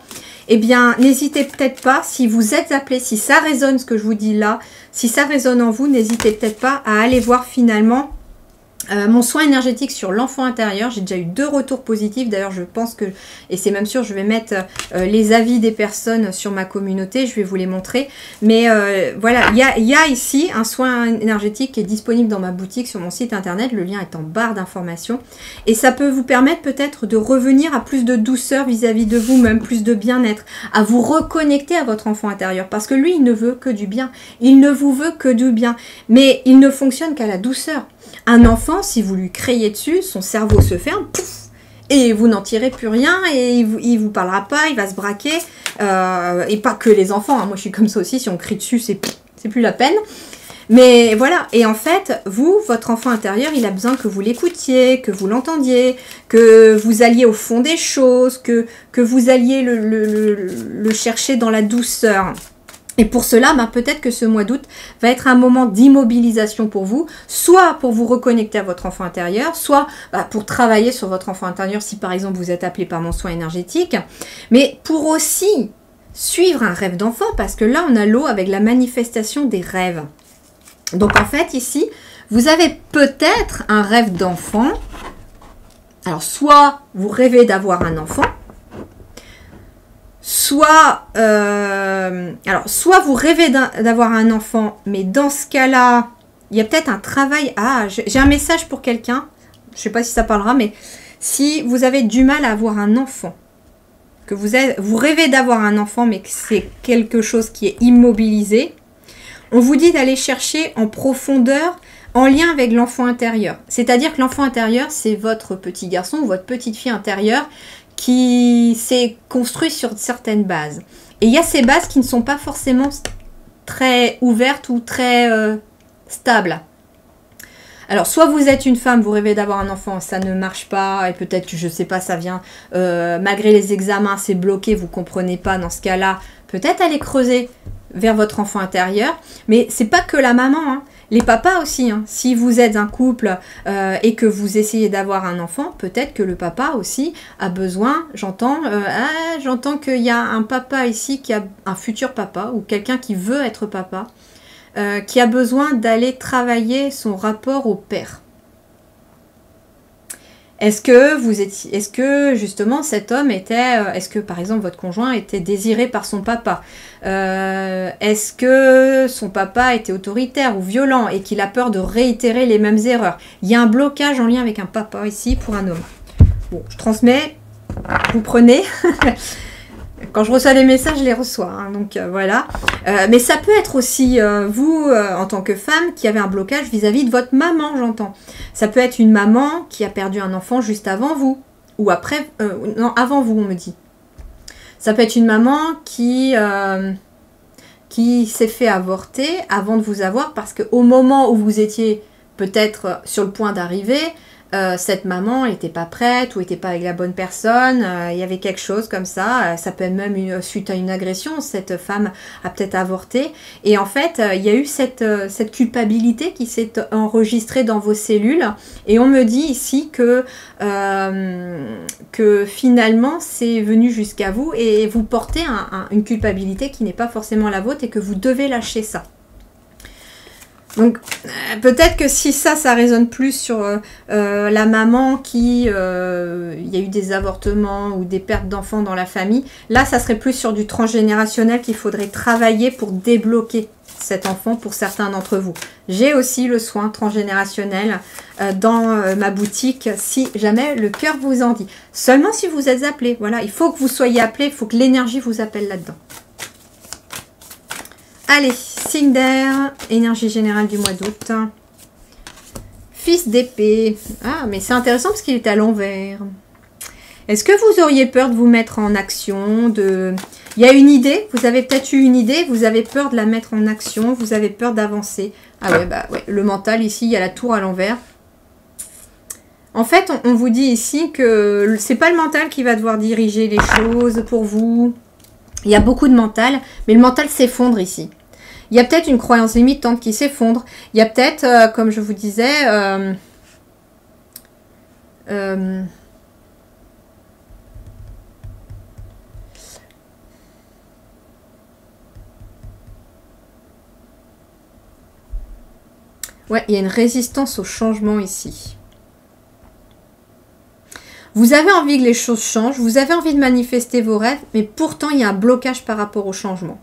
eh bien, n'hésitez peut-être pas, si vous êtes appelé, si ça résonne ce que je vous dis là, si ça résonne en vous, n'hésitez peut-être pas à aller voir finalement mon soin énergétique sur l'enfant intérieur. J'ai déjà eu 2 retours positifs. D'ailleurs, je pense que, et c'est même sûr, je vais mettre les avis des personnes sur ma communauté. Je vais vous les montrer. Mais voilà, il y a ici un soin énergétique qui est disponible dans ma boutique sur mon site internet. Le lien est en barre d'informations. Et ça peut vous permettre peut-être de revenir à plus de douceur vis-à-vis de vous-même, plus de bien-être, à vous reconnecter à votre enfant intérieur. Parce que lui, il ne veut que du bien. Il ne vous veut que du bien. Mais il ne fonctionne qu'à la douceur. Un enfant, si vous lui criez dessus, son cerveau se ferme, pouf, et vous n'en tirez plus rien, et il vous parlera pas, il va se braquer, et pas que les enfants, hein. Moi je suis comme ça aussi, si on crie dessus, c'est plus la peine. Mais voilà, et en fait, vous, votre enfant intérieur, il a besoin que vous l'écoutiez, que vous l'entendiez, que vous alliez au fond des choses, que vous alliez le chercher dans la douceur. Et pour cela, peut-être que ce mois d'août va être un moment d'immobilisation pour vous, soit pour vous reconnecter à votre enfant intérieur, soit pour travailler sur votre enfant intérieur si par exemple vous êtes appelé par mon soin énergétique, mais pour aussi suivre un rêve d'enfant, parce que là on a l'eau avec la manifestation des rêves. Donc en fait ici, vous avez peut-être un rêve d'enfant. Alors soit vous rêvez d'avoir un enfant, soit vous rêvez d'avoir un enfant, mais dans ce cas-là, il y a peut-être un travail. Ah, j'ai un message pour quelqu'un. Je ne sais pas si ça parlera, mais si vous avez du mal à avoir un enfant, que vous rêvez d'avoir un enfant, mais que c'est quelque chose qui est immobilisé, on vous dit d'aller chercher en profondeur en lien avec l'enfant intérieur. C'est-à-dire que l'enfant intérieur, c'est votre petit garçon ou votre petite fille intérieure qui s'est construit sur certaines bases. Et il y a ces bases qui ne sont pas forcément très ouvertes ou très stables. Alors, soit vous êtes une femme, vous rêvez d'avoir un enfant, ça ne marche pas, et peut-être que, je ne sais pas, ça vient, malgré les examens, c'est bloqué, vous ne comprenez pas, dans ce cas-là, peut-être aller creuser vers votre enfant intérieur. Mais c'est pas que la maman, hein. Les papas aussi, hein. Si vous êtes un couple et que vous essayez d'avoir un enfant, peut-être que le papa aussi a besoin, j'entends qu'il y a un papa ici, qui a un futur papa, ou quelqu'un qui veut être papa, qui a besoin d'aller travailler son rapport au père. Est-ce que justement cet homme est-ce que par exemple votre conjoint était désiré par son papa? Est-ce que son papa était autoritaire ou violent et qu'il a peur de réitérer les mêmes erreurs? Il y a un blocage en lien avec un papa ici pour un homme. Bon, je transmets, vous prenez. Quand je reçois les messages, je les reçois, hein, donc voilà. Mais ça peut être aussi vous, en tant que femme, qui avez un blocage vis-à-vis de votre maman, j'entends. Ça peut être une maman qui a perdu un enfant juste avant vous, ou après, non, avant vous, on me dit. Ça peut être une maman qui s'est fait avorter avant de vous avoir, parce qu'au moment où vous étiez peut-être sur le point d'arriver, cette maman n'était pas prête ou n'était pas avec la bonne personne, il y avait quelque chose comme ça, ça peut être même suite à une agression, cette femme a peut-être avorté, et en fait il y a eu cette culpabilité qui s'est enregistrée dans vos cellules, et on me dit ici que finalement c'est venu jusqu'à vous, et vous portez une culpabilité qui n'est pas forcément la vôtre, et que vous devez lâcher ça. Donc peut-être que si ça résonne plus sur la maman qui, il y a eu des avortements ou des pertes d'enfants dans la famille, là ça serait plus sur du transgénérationnel qu'il faudrait travailler pour débloquer cet enfant pour certains d'entre vous. J'ai aussi le soin transgénérationnel dans ma boutique si jamais le cœur vous en dit. Seulement si vous êtes appelé, voilà, il faut que vous soyez appelé, il faut que l'énergie vous appelle là-dedans. Allez, signe d'air, énergie générale du mois d'août. Fils d'épée. Ah, mais c'est intéressant parce qu'il est à l'envers. Est-ce que vous auriez peur de vous mettre en action? Il y a une idée, vous avez peut-être eu une idée, vous avez peur de la mettre en action, vous avez peur d'avancer. Ah ouais, bah ouais, le mental ici, il y a la tour à l'envers. En fait, on vous dit ici que c'est pas le mental qui va devoir diriger les choses pour vous. Il y a beaucoup de mental, mais le mental s'effondre ici. Il y a peut-être une croyance limitante qui s'effondre. Il y a peut-être, comme je vous disais, ouais, il y a une résistance au changement ici. Vous avez envie que les choses changent, vous avez envie de manifester vos rêves, mais pourtant il y a un blocage par rapport au changement.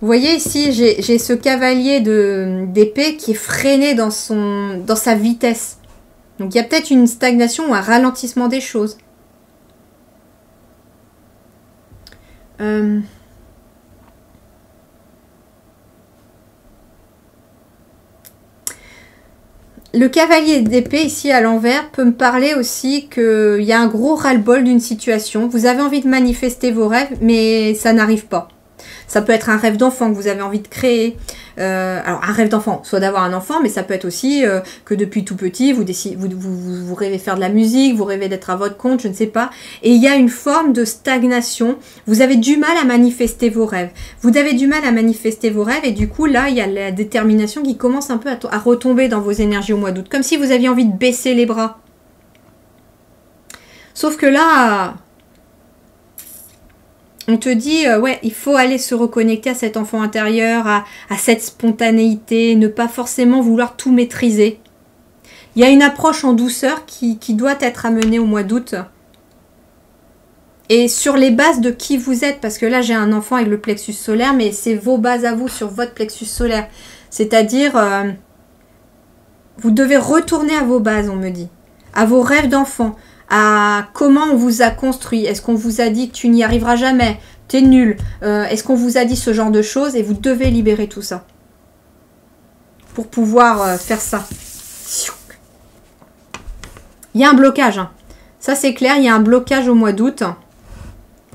Vous voyez ici, j'ai ce cavalier d'épée qui est freiné dans sa vitesse. Donc il y a peut-être une stagnation ou un ralentissement des choses. Le cavalier d'épée ici à l'envers peut me parler aussi qu'il y a un gros ras-le-bol d'une situation. Vous avez envie de manifester vos rêves, mais ça n'arrive pas. Ça peut être un rêve d'enfant que vous avez envie de créer. Alors un rêve d'enfant, soit d'avoir un enfant, mais ça peut être aussi que depuis tout petit, vous rêvez faire de la musique, vous rêvez d'être à votre compte, je ne sais pas. Et il y a une forme de stagnation. Vous avez du mal à manifester vos rêves. Vous avez du mal à manifester vos rêves et du coup là, il y a la détermination qui commence un peu à retomber dans vos énergies au mois d'août. Comme si vous aviez envie de baisser les bras. Sauf que là... On te dit, ouais, il faut aller se reconnecter à cet enfant intérieur, à cette spontanéité, ne pas forcément vouloir tout maîtriser. Il y a une approche en douceur qui doit être amenée au mois d'août. Et sur les bases de qui vous êtes, parce que là j'ai un enfant avec le plexus solaire, mais c'est vos bases à vous sur votre plexus solaire. C'est-à-dire, vous devez retourner à vos bases, on me dit, à vos rêves d'enfant. À comment on vous a construit. Est-ce qu'on vous a dit que tu n'y arriveras jamais? T'es nul. Est-ce qu'on vous a dit ce genre de choses? Et vous devez libérer tout ça. Pour pouvoir faire ça. Il y a un blocage. Hein. Ça c'est clair, il y a un blocage au mois d'août.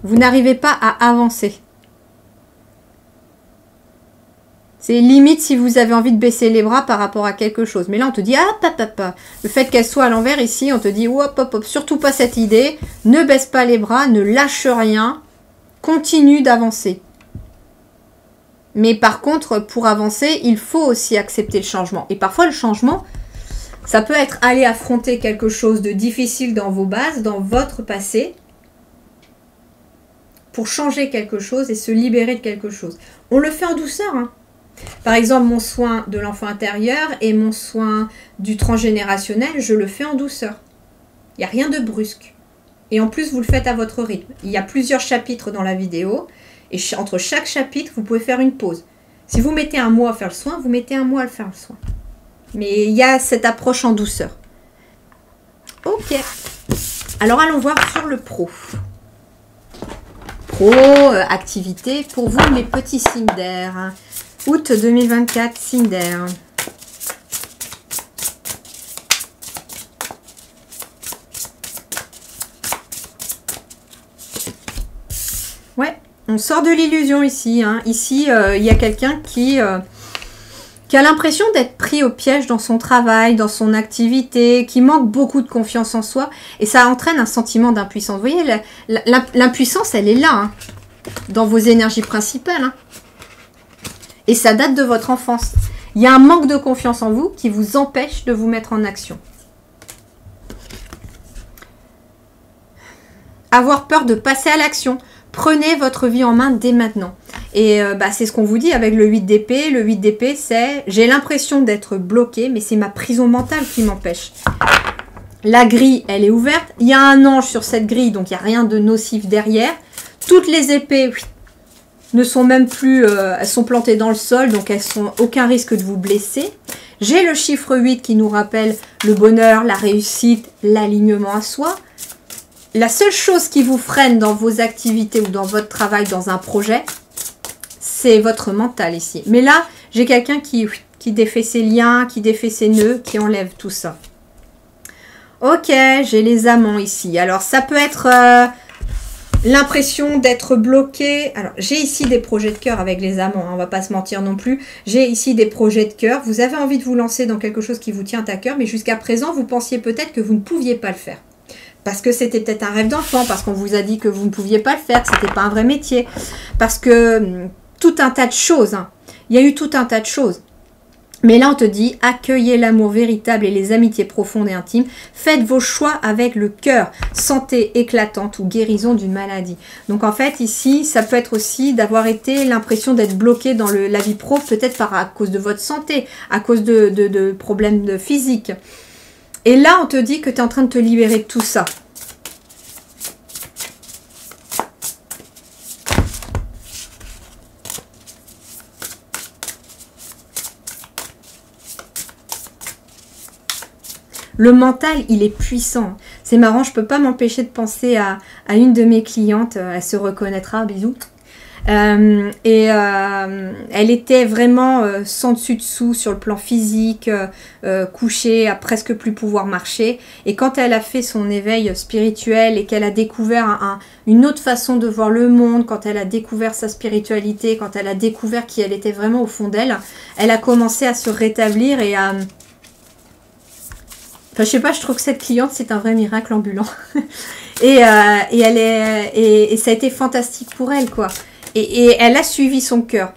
Vous n'arrivez pas à avancer. C'est limite si vous avez envie de baisser les bras par rapport à quelque chose. Mais là, on te dit, ah, papa. Le fait qu'elle soit à l'envers ici, on te dit, hop, hop, hop, surtout pas cette idée. Ne baisse pas les bras, ne lâche rien. Continue d'avancer. Mais par contre, pour avancer, il faut aussi accepter le changement. Et parfois, le changement, ça peut être aller affronter quelque chose de difficile dans vos bases, dans votre passé, pour changer quelque chose et se libérer de quelque chose. On le fait en douceur, hein. Par exemple, mon soin de l'enfant intérieur et mon soin du transgénérationnel, je le fais en douceur. Il n'y a rien de brusque. Et en plus, vous le faites à votre rythme. Il y a plusieurs chapitres dans la vidéo. Et entre chaque chapitre, vous pouvez faire une pause. Si vous mettez un mois à faire le soin, vous mettez un mois à le faire le soin. Mais il y a cette approche en douceur. Ok. Alors, allons voir sur le pro. Pro, activité pour vous, les petits signes d'air. Août 2024, signe d'air. Ouais, on sort de l'illusion ici. Hein. Ici, il y a quelqu'un qui a l'impression d'être pris au piège dans son travail, dans son activité, qui manque beaucoup de confiance en soi. Et ça entraîne un sentiment d'impuissance. Vous voyez, l'impuissance, elle est là, hein, dans vos énergies principales. Hein. Et ça date de votre enfance. Il y a un manque de confiance en vous qui vous empêche de vous mettre en action. Avoir peur de passer à l'action. Prenez votre vie en main dès maintenant. Et c'est ce qu'on vous dit avec le 8 d'épée. Le 8 d'épée, c'est j'ai l'impression d'être bloqué, mais c'est ma prison mentale qui m'empêche. La grille, elle est ouverte. Il y a un ange sur cette grille, donc il n'y a rien de nocif derrière. Toutes les épées ne sont même plus, elles sont plantées dans le sol, donc elles sont aucun risque de vous blesser. J'ai le chiffre 8 qui nous rappelle le bonheur, la réussite, l'alignement à soi. La seule chose qui vous freine dans vos activités ou dans votre travail, dans un projet, c'est votre mental ici. Mais là, j'ai quelqu'un qui défait ses liens, qui défait ses nœuds, qui enlève tout ça. Ok, j'ai les amants ici. Alors, ça peut être l'impression d'être bloqué. Alors, j'ai ici des projets de cœur avec les amants, hein, on va pas se mentir non plus. J'ai ici des projets de cœur. Vous avez envie de vous lancer dans quelque chose qui vous tient à cœur, mais jusqu'à présent, vous pensiez peut-être que vous ne pouviez pas le faire. Parce que c'était peut-être un rêve d'enfant, parce qu'on vous a dit que vous ne pouviez pas le faire, que ce n'était pas un vrai métier. Parce que tout un tas de choses, hein. Il y a eu tout un tas de choses. Mais là, on te dit, accueillez l'amour véritable et les amitiés profondes et intimes. Faites vos choix avec le cœur. Santé éclatante ou guérison d'une maladie. Donc, en fait, ici, ça peut être aussi d'avoir été l'impression d'être bloqué dans la vie pro, peut-être à cause de votre santé, à cause de problèmes physiques. Et là, on te dit que tu es en train de te libérer de tout ça. Le mental, il est puissant. C'est marrant, je ne peux pas m'empêcher de penser à une de mes clientes. Elle se reconnaîtra, bisous. Elle était vraiment sans dessus-dessous sur le plan physique, couchée, à presque plus pouvoir marcher. Et quand elle a fait son éveil spirituel et qu'elle a découvert une autre façon de voir le monde, quand elle a découvert sa spiritualité, quand elle a découvert qui elle était vraiment au fond d'elle, elle a commencé à se rétablir et à... Enfin, je sais pas, je trouve que cette cliente, c'est un vrai miracle ambulant. et ça a été fantastique pour elle, quoi. Et elle a suivi son cœur.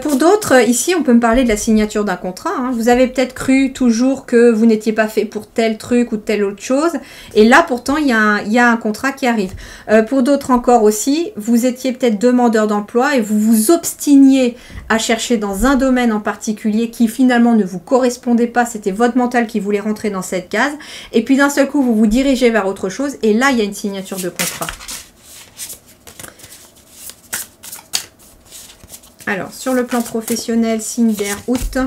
Pour d'autres, ici, on peut me parler de la signature d'un contrat. Hein. Vous avez peut-être cru toujours que vous n'étiez pas fait pour tel truc ou telle autre chose. Et là, pourtant, il y a un contrat qui arrive. Pour d'autres encore aussi, vous étiez peut-être demandeur d'emploi et vous vous obstiniez à chercher dans un domaine en particulier qui finalement ne vous correspondait pas. C'était votre mental qui voulait rentrer dans cette case. Et puis d'un seul coup, vous vous dirigez vers autre chose. Et là, il y a une signature de contrat. Alors, sur le plan professionnel, signe d'air, août.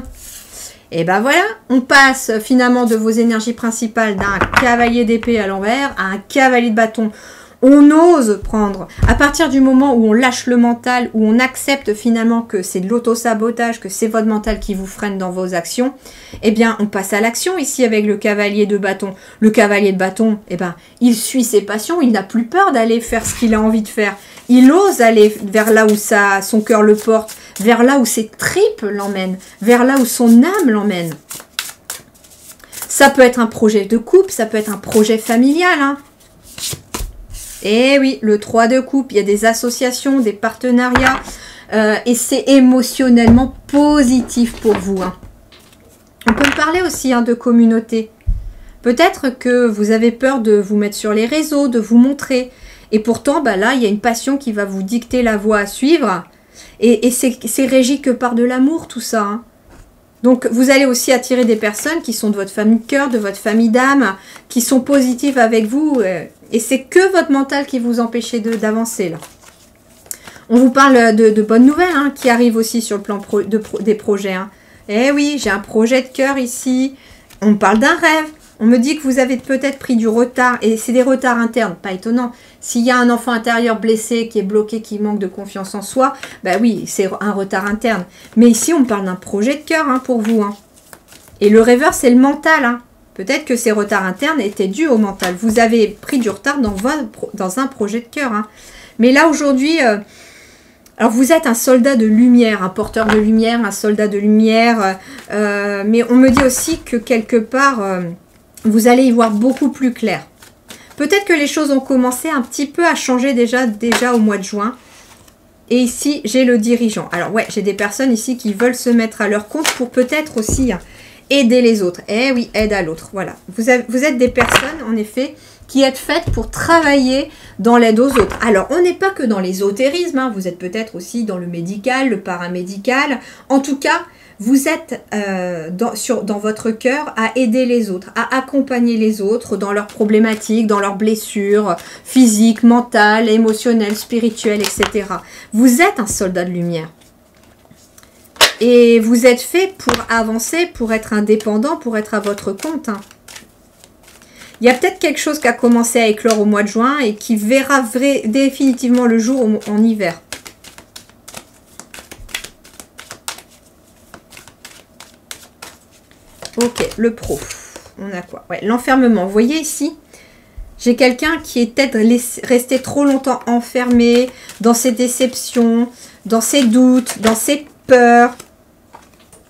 Et ben voilà, on passe finalement de vos énergies principales d'un cavalier d'épée à l'envers à un cavalier de bâton. On ose prendre, à partir du moment où on lâche le mental, où on accepte finalement que c'est de l'auto-sabotage, que c'est votre mental qui vous freine dans vos actions, eh bien on passe à l'action ici avec le cavalier de bâton. Le cavalier de bâton, eh ben, il suit ses passions, il n'a plus peur d'aller faire ce qu'il a envie de faire. Il ose aller vers là où son cœur le porte, vers là où ses tripes l'emmènent, vers là où son âme l'emmène. Ça peut être un projet de couple, ça peut être un projet familial, hein. Et oui, le 3 de coupe, il y a des associations, des partenariats, et c'est émotionnellement positif pour vous. Hein. On peut parler aussi de communauté. Peut-être que vous avez peur de vous mettre sur les réseaux, de vous montrer. Et pourtant, là, il y a une passion qui va vous dicter la voie à suivre. Et c'est régi que par de l'amour, tout ça. Hein. Donc, vous allez aussi attirer des personnes qui sont de votre famille de cœur, de votre famille d'âme, qui sont positives avec vous. Et c'est que votre mental qui vous empêche d'avancer, là. On vous parle de bonnes nouvelles qui arrivent aussi sur le plan des projets. Hein. Eh oui, j'ai un projet de cœur ici. On me parle d'un rêve. On me dit que vous avez peut-être pris du retard. Et c'est des retards internes, pas étonnant. S'il y a un enfant intérieur blessé, qui est bloqué, qui manque de confiance en soi, oui, c'est un retard interne. Mais ici, on me parle d'un projet de cœur pour vous. Hein. Et le rêveur, c'est le mental. Hein. Peut-être que ces retards internes étaient dus au mental. Vous avez pris du retard dans un projet de cœur. Hein. Mais là, aujourd'hui, alors vous êtes un soldat de lumière, un porteur de lumière, un soldat de lumière. Mais on me dit aussi que quelque part, vous allez y voir beaucoup plus clair. Peut-être que les choses ont commencé un petit peu à changer déjà au mois de juin. Et ici, j'ai le dirigeant. Alors ouais, j'ai des personnes ici qui veulent se mettre à leur compte pour peut-être aussi aider les autres. Eh oui, aide à l'autre. Voilà. Vous êtes des personnes, en effet, qui êtes faites pour travailler dans l'aide aux autres. Alors, on n'est pas que dans l'ésotérisme. Vous êtes peut-être aussi dans le médical, le paramédical. En tout cas, vous êtes dans votre cœur à aider les autres, à accompagner les autres dans leurs problématiques, dans leurs blessures physiques, mentales, émotionnelles, spirituelles, etc. Vous êtes un soldat de lumière. Et vous êtes fait pour avancer, pour être indépendant, pour être à votre compte. Hein. Il y a peut-être quelque chose qui a commencé à éclore au mois de juin et qui verra définitivement le jour en hiver. Ok, le pro. On a quoi? Ouais, l'enfermement. Vous voyez ici, j'ai quelqu'un qui est peut-être resté trop longtemps enfermé dans ses déceptions, dans ses doutes, dans ses peurs.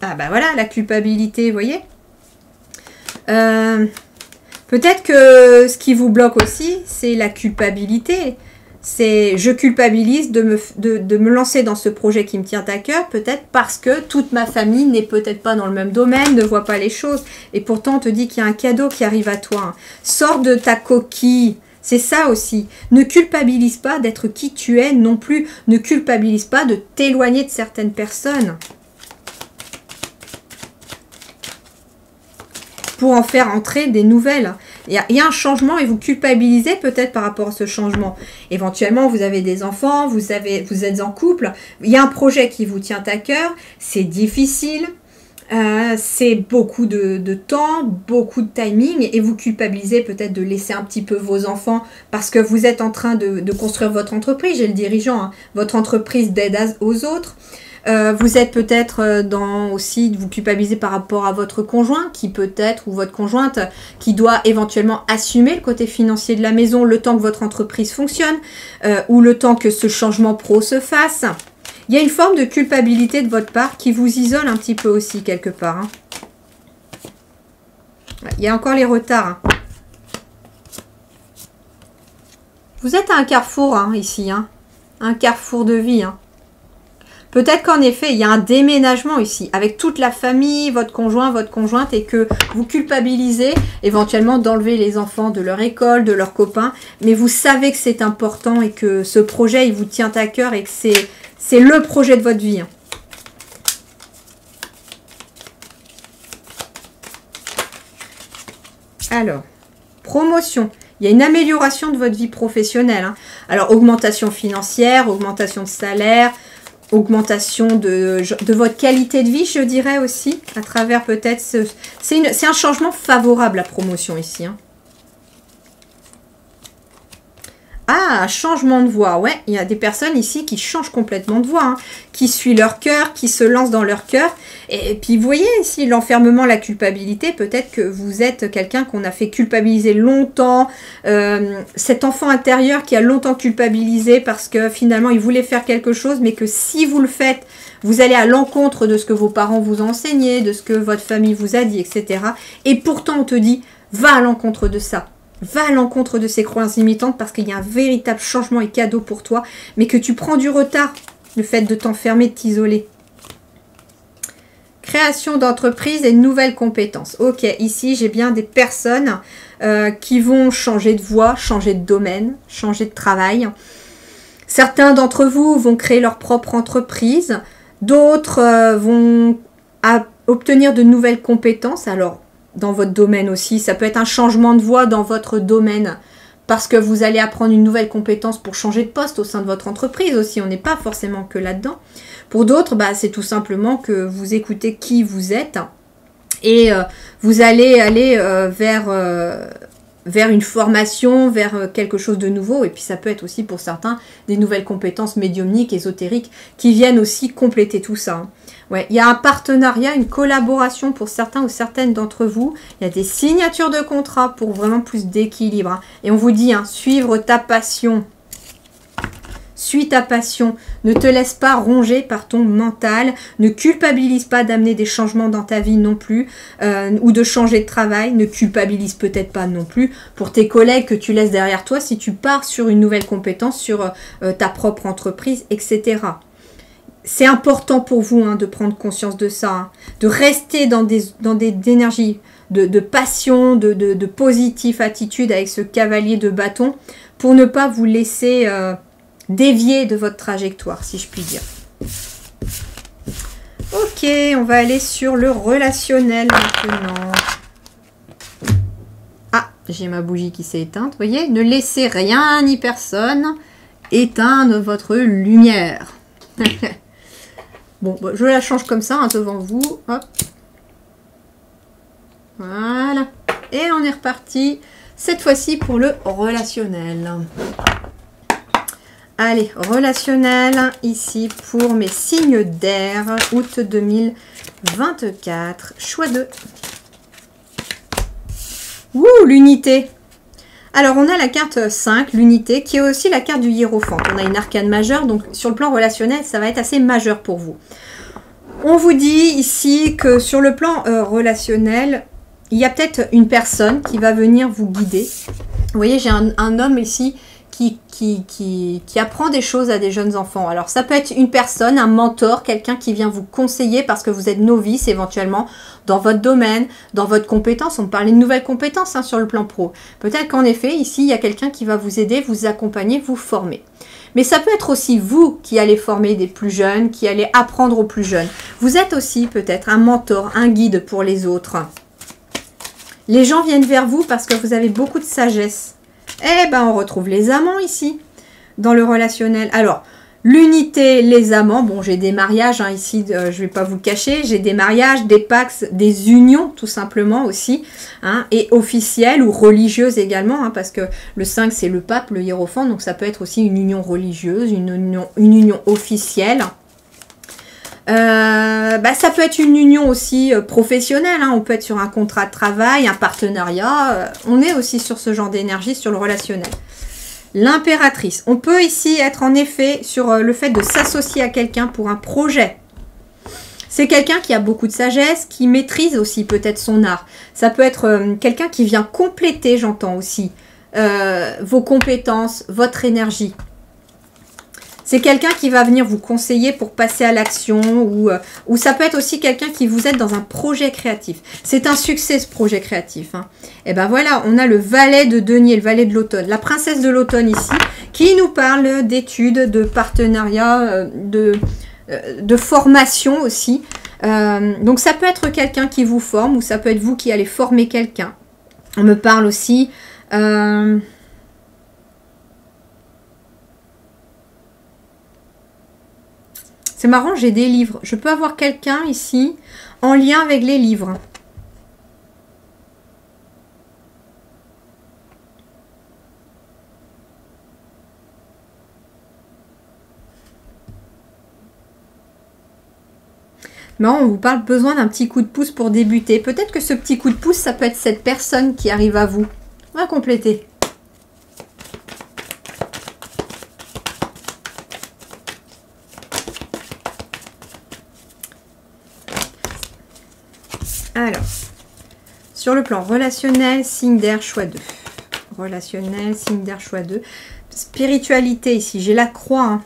Ah voilà, la culpabilité, vous voyez. Peut-être que ce qui vous bloque aussi, c'est la culpabilité. C'est je culpabilise de me lancer dans ce projet qui me tient à cœur, peut-être parce que toute ma famille n'est peut-être pas dans le même domaine, ne voit pas les choses. Et pourtant, on te dit qu'il y a un cadeau qui arrive à toi. Sors de ta coquille. C'est ça aussi. Ne culpabilise pas d'être qui tu es non plus. Ne culpabilise pas de t'éloigner de certaines personnes. Pour en faire entrer des nouvelles. Il y a un changement et vous culpabilisez peut-être par rapport à ce changement. Éventuellement, vous avez des enfants, vous êtes en couple, il y a un projet qui vous tient à cœur, c'est difficile, c'est beaucoup de temps, beaucoup de timing et vous culpabilisez peut-être de laisser un petit peu vos enfants parce que vous êtes en train de construire votre entreprise, j'ai le dirigeant, votre entreprise d'aide aux autres. Vous êtes peut-être aussi, vous culpabilisez par rapport à votre conjoint qui peut-être, ou votre conjointe, qui doit éventuellement assumer le côté financier de la maison le temps que votre entreprise fonctionne, ou le temps que ce changement pro se fasse. Il y a une forme de culpabilité de votre part qui vous isole un petit peu aussi quelque part. Hein. Il y a encore les retards. Hein. Vous êtes à un carrefour ici, un carrefour de vie. Peut-être qu'en effet, il y a un déménagement ici, avec toute la famille, votre conjoint, votre conjointe, et que vous culpabilisez éventuellement d'enlever les enfants de leur école, de leurs copains, mais vous savez que c'est important et que ce projet, il vous tient à cœur et que c'est le projet de votre vie. Alors, promotion. Il y a une amélioration de votre vie professionnelle. Alors, augmentation financière, augmentation de salaire, augmentation de votre qualité de vie, je dirais aussi, à travers peut-être... C'est un changement favorable, la promotion ici. Ah, changement de voie. Ouais, il y a des personnes ici qui changent complètement de voie, qui suivent leur cœur, qui se lancent dans leur cœur. Et puis, vous voyez ici, l'enfermement, la culpabilité, peut-être que vous êtes quelqu'un qu'on a fait culpabiliser longtemps. Cet enfant intérieur qui a longtemps culpabilisé parce que finalement, il voulait faire quelque chose, mais que si vous le faites, vous allez à l'encontre de ce que vos parents vous ont enseigné, de ce que votre famille vous a dit, etc. Et pourtant, on te dit, va à l'encontre de ça. Va à l'encontre de ces croyances limitantes parce qu'il y a un véritable changement et cadeau pour toi, mais que tu prends du retard, le fait de t'enfermer, de t'isoler. Création d'entreprise et de nouvelles compétences. Ok, ici j'ai bien des personnes qui vont changer de voie, changer de domaine, changer de travail. Certains d'entre vous vont créer leur propre entreprise. D'autres vont obtenir de nouvelles compétences. Alors, dans votre domaine aussi, ça peut être un changement de voie dans votre domaine parce que vous allez apprendre une nouvelle compétence pour changer de poste au sein de votre entreprise aussi. On n'est pas forcément que là-dedans. Pour d'autres, c'est tout simplement que vous écoutez qui vous êtes et vous allez aller vers une formation, vers quelque chose de nouveau. Et puis ça peut être aussi pour certains des nouvelles compétences médiumniques, ésotériques qui viennent aussi compléter tout ça. Ouais, il y a un partenariat, une collaboration pour certains ou certaines d'entre vous. Il y a des signatures de contrats pour vraiment plus d'équilibre. Et on vous dit, suivre ta passion. Suis ta passion, ne te laisse pas ronger par ton mental, ne culpabilise pas d'amener des changements dans ta vie non plus, ou de changer de travail, ne culpabilise peut-être pas non plus pour tes collègues que tu laisses derrière toi si tu pars sur une nouvelle compétence, sur ta propre entreprise, etc. C'est important pour vous de prendre conscience de ça, de rester dans des énergies de passion, de positive attitude avec ce cavalier de bâton pour ne pas vous laisser... dévier de votre trajectoire, si je puis dire. Ok, on va aller sur le relationnel maintenant. Ah, j'ai ma bougie qui s'est éteinte, vous voyez. Ne laissez rien ni personne éteindre votre lumière. Bon, je la change comme ça devant vous. Hop. Voilà. Et on est reparti, cette fois-ci pour le relationnel. Allez, relationnel, ici pour mes signes d'air, août 2024, choix 2. Ouh, l'unité. Alors, on a la carte 5, l'unité, qui est aussi la carte du hiérophante. On a une arcane majeure, donc sur le plan relationnel, ça va être assez majeur pour vous. On vous dit ici que sur le plan relationnel, il y a peut-être une personne qui va venir vous guider. Vous voyez, j'ai un homme ici qui apprend des choses à des jeunes enfants. Alors ça peut être une personne, un mentor, quelqu'un qui vient vous conseiller parce que vous êtes novice éventuellement dans votre domaine, dans votre compétence. On parlait de nouvelles compétences sur le plan pro. Peut-être qu'en effet, ici, il y a quelqu'un qui va vous aider, vous accompagner, vous former. Mais ça peut être aussi vous qui allez former des plus jeunes, qui allez apprendre aux plus jeunes. Vous êtes aussi peut-être un mentor, un guide pour les autres. Les gens viennent vers vous parce que vous avez beaucoup de sagesse. Eh ben, on retrouve les amants ici, dans le relationnel. Alors, l'unité, les amants, bon, j'ai des mariages ici, je ne vais pas vous le cacher, j'ai des mariages, des pactes, des unions, tout simplement aussi, et officielles ou religieuses également, parce que le 5, c'est le pape, le hiérophante, donc ça peut être aussi une union religieuse, une union officielle. Ça peut être une union aussi professionnelle, on peut être sur un contrat de travail, un partenariat, on est aussi sur ce genre d'énergie, sur le relationnel. L'impératrice, on peut ici être en effet sur le fait de s'associer à quelqu'un pour un projet. C'est quelqu'un qui a beaucoup de sagesse, qui maîtrise aussi peut-être son art. Ça peut être quelqu'un qui vient compléter, j'entends aussi, vos compétences, votre énergie. C'est quelqu'un qui va venir vous conseiller pour passer à l'action ou ça peut être aussi quelqu'un qui vous aide dans un projet créatif. C'est un succès ce projet créatif. Et ben voilà, on a le valet de denier, le valet de l'automne, la princesse de l'automne ici, qui nous parle d'études, de partenariats, de formation aussi. Donc ça peut être quelqu'un qui vous forme ou ça peut être vous qui allez former quelqu'un. On me parle aussi... C'est marrant, j'ai des livres. Je peux avoir quelqu'un ici en lien avec les livres. Mais on vous parle besoin d'un petit coup de pouce pour débuter. Peut-être que ce petit coup de pouce, ça peut être cette personne qui arrive à vous. On va compléter. Alors, sur le plan relationnel, signe d'air, choix 2. relationnel, signe d'air, choix 2. Spiritualité ici, j'ai la croix. Hein.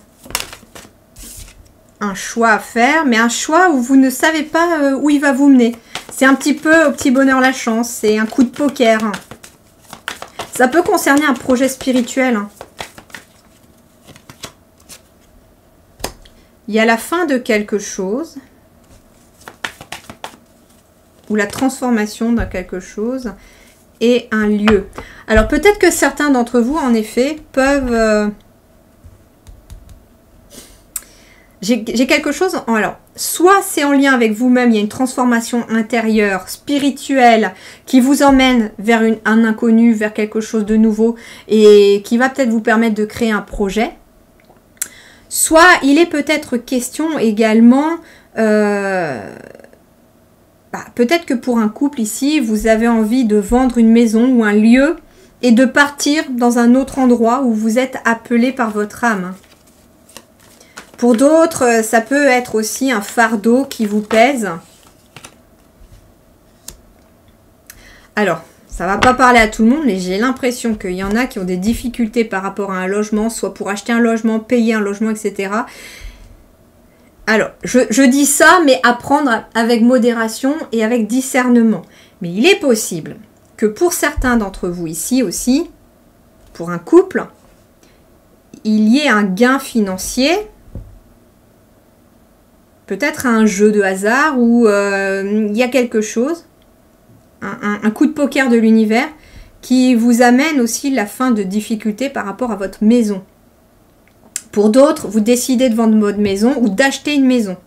Un choix à faire, mais un choix où vous ne savez pas où il va vous mener. C'est un petit peu au petit bonheur la chance, c'est un coup de poker. Hein. Ça peut concerner un projet spirituel. Hein. Il y a la fin de quelque chose. Ou la transformation de quelque chose. Et un lieu. Alors peut-être que certains d'entre vous, en effet, peuvent... J'ai quelque chose... Alors, soit c'est en lien avec vous-même, il y a une transformation intérieure, spirituelle, qui vous emmène vers un inconnu, vers quelque chose de nouveau, et qui va peut-être vous permettre de créer un projet. Soit il est peut-être question également... peut-être que pour un couple ici, vous avez envie de vendre une maison ou un lieu et de partir dans un autre endroit où vous êtes appelé par votre âme. Pour d'autres, ça peut être aussi un fardeau qui vous pèse. Alors, ça ne va pas parler à tout le monde, mais j'ai l'impression qu'il y en a qui ont des difficultés par rapport à un logement, soit pour acheter un logement, payer un logement, etc. Alors, je dis ça, mais à prendre avec modération et avec discernement. Mais il est possible que pour certains d'entre vous ici aussi, pour un couple, il y ait un gain financier, peut-être un jeu de hasard où il y a quelque chose, un coup de poker de l'univers qui vous amène aussi la fin de difficultés par rapport à votre maison. Pour d'autres, vous décidez de vendre votre maison ou d'acheter une maison.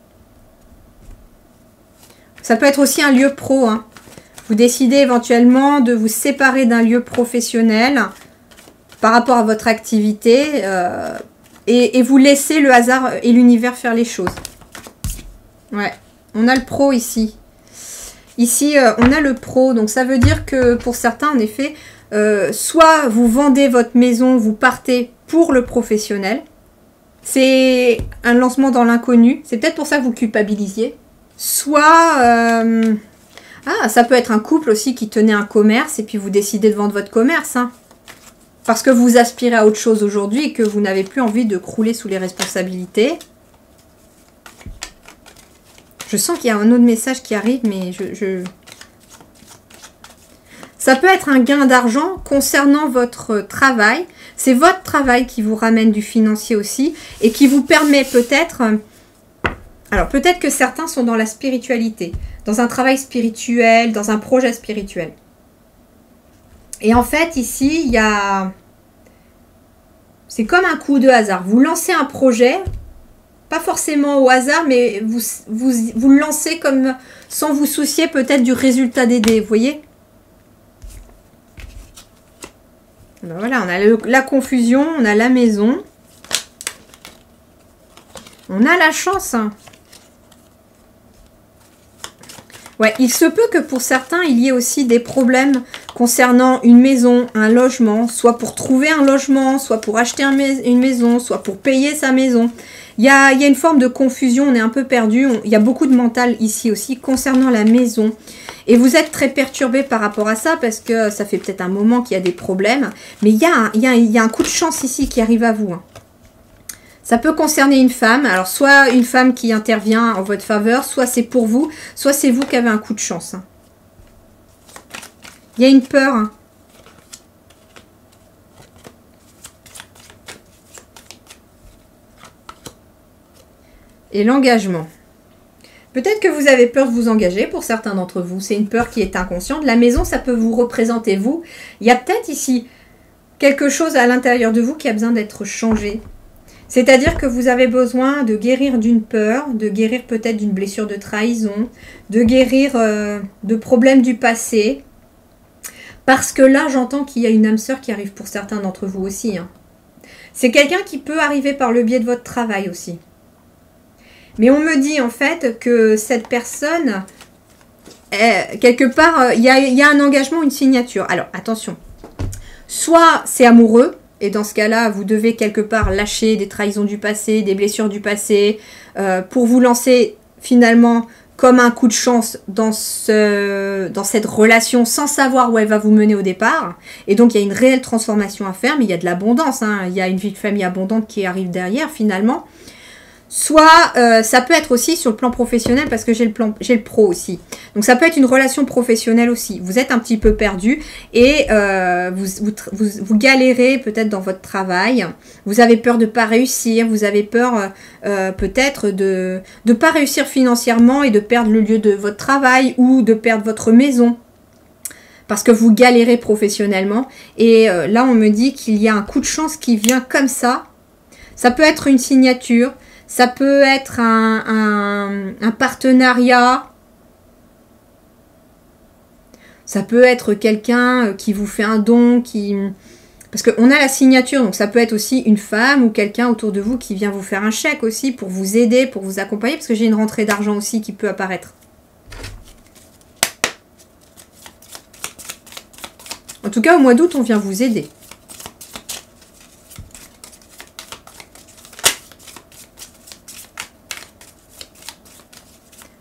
Ça peut être aussi un lieu pro. Hein. Vous décidez éventuellement de vous séparer d'un lieu professionnel par rapport à votre activité et vous laissez le hasard et l'univers faire les choses. Ouais, on a le pro ici. Ici, on a le pro. Donc, ça veut dire que pour certains, en effet, soit vous vendez votre maison, vous partez pour le professionnel. C'est un lancement dans l'inconnu. C'est peut-être pour ça que vous culpabilisiez. Soit... ça peut être un couple aussi qui tenait un commerce et puis vous décidez de vendre votre commerce. Hein, parce que vous aspirez à autre chose aujourd'hui et que vous n'avez plus envie de crouler sous les responsabilités. Je sens qu'il y a un autre message qui arrive, mais Ça peut être un gain d'argent concernant votre travail. C'est votre travail qui vous ramène du financier aussi et qui vous permet peut-être... Alors peut-être que certains sont dans la spiritualité, dans un travail spirituel, dans un projet spirituel. Et en fait ici, il y a... C'est comme un coup de hasard. Vous lancez un projet... Pas forcément au hasard, mais vous le lancez comme sans vous soucier peut-être du résultat des dés, vous voyez? Ben voilà, on a la confusion, on a la maison. On a la chance. Ouais, il se peut que pour certains, il y ait aussi des problèmes concernant une maison, un logement, soit pour trouver un logement, soit pour acheter une maison, soit pour payer sa maison. Il y a une forme de confusion, on est un peu perdu. Il y a beaucoup de mental ici aussi concernant la maison. Et vous êtes très perturbé par rapport à ça parce que ça fait peut-être un moment qu'il y a des problèmes. Mais il y a un coup de chance ici qui arrive à vous. Hein. Ça peut concerner une femme. Alors, soit une femme qui intervient en votre faveur, soit c'est pour vous, soit c'est vous qui avez un coup de chance. Hein. Il y a une peur. Hein. Et l'engagement. Peut-être que vous avez peur de vous engager pour certains d'entre vous. C'est une peur qui est inconsciente. La maison, ça peut vous représenter vous. Il y a peut-être ici quelque chose à l'intérieur de vous qui a besoin d'être changé. C'est-à-dire que vous avez besoin de guérir d'une peur, de guérir peut-être d'une blessure de trahison, de guérir de problèmes du passé. Parce que là, j'entends qu'il y a une âme sœur qui arrive pour certains d'entre vous aussi. Hein. C'est quelqu'un qui peut arriver par le biais de votre travail aussi. Mais on me dit en fait que cette personne, quelque part, il y a un engagement, une signature. Alors, attention. Soit c'est amoureux, et dans ce cas-là, vous devez quelque part lâcher des trahisons du passé, des blessures du passé, pour vous lancer finalement comme un coup de chance dans cette relation sans savoir où elle va vous mener au départ. Et donc, il y a une réelle transformation à faire, mais il y a de l'abondance. Hein. Il y a une vie de famille abondante qui arrive derrière, finalement. Soit, ça peut être aussi sur le plan professionnel, parce que j'ai le pro aussi. Donc, ça peut être une relation professionnelle aussi. Vous êtes un petit peu perdu et vous galérez peut-être dans votre travail. Vous avez peur de ne pas réussir. Vous avez peur peut-être de ne pas réussir financièrement et de perdre le lieu de votre travail ou de perdre votre maison. Parce que vous galérez professionnellement. Et là, on me dit qu'il y a un coup de chance qui vient comme ça. Ça peut être une signature. Ça peut être un partenariat. Ça peut être quelqu'un qui vous fait un don. Parce qu'on a la signature, donc ça peut être aussi une femme ou quelqu'un autour de vous qui vient vous faire un chèque aussi pour vous aider, pour vous accompagner. Parce que j'ai une rentrée d'argent aussi qui peut apparaître. En tout cas, au mois d'août, on vient vous aider.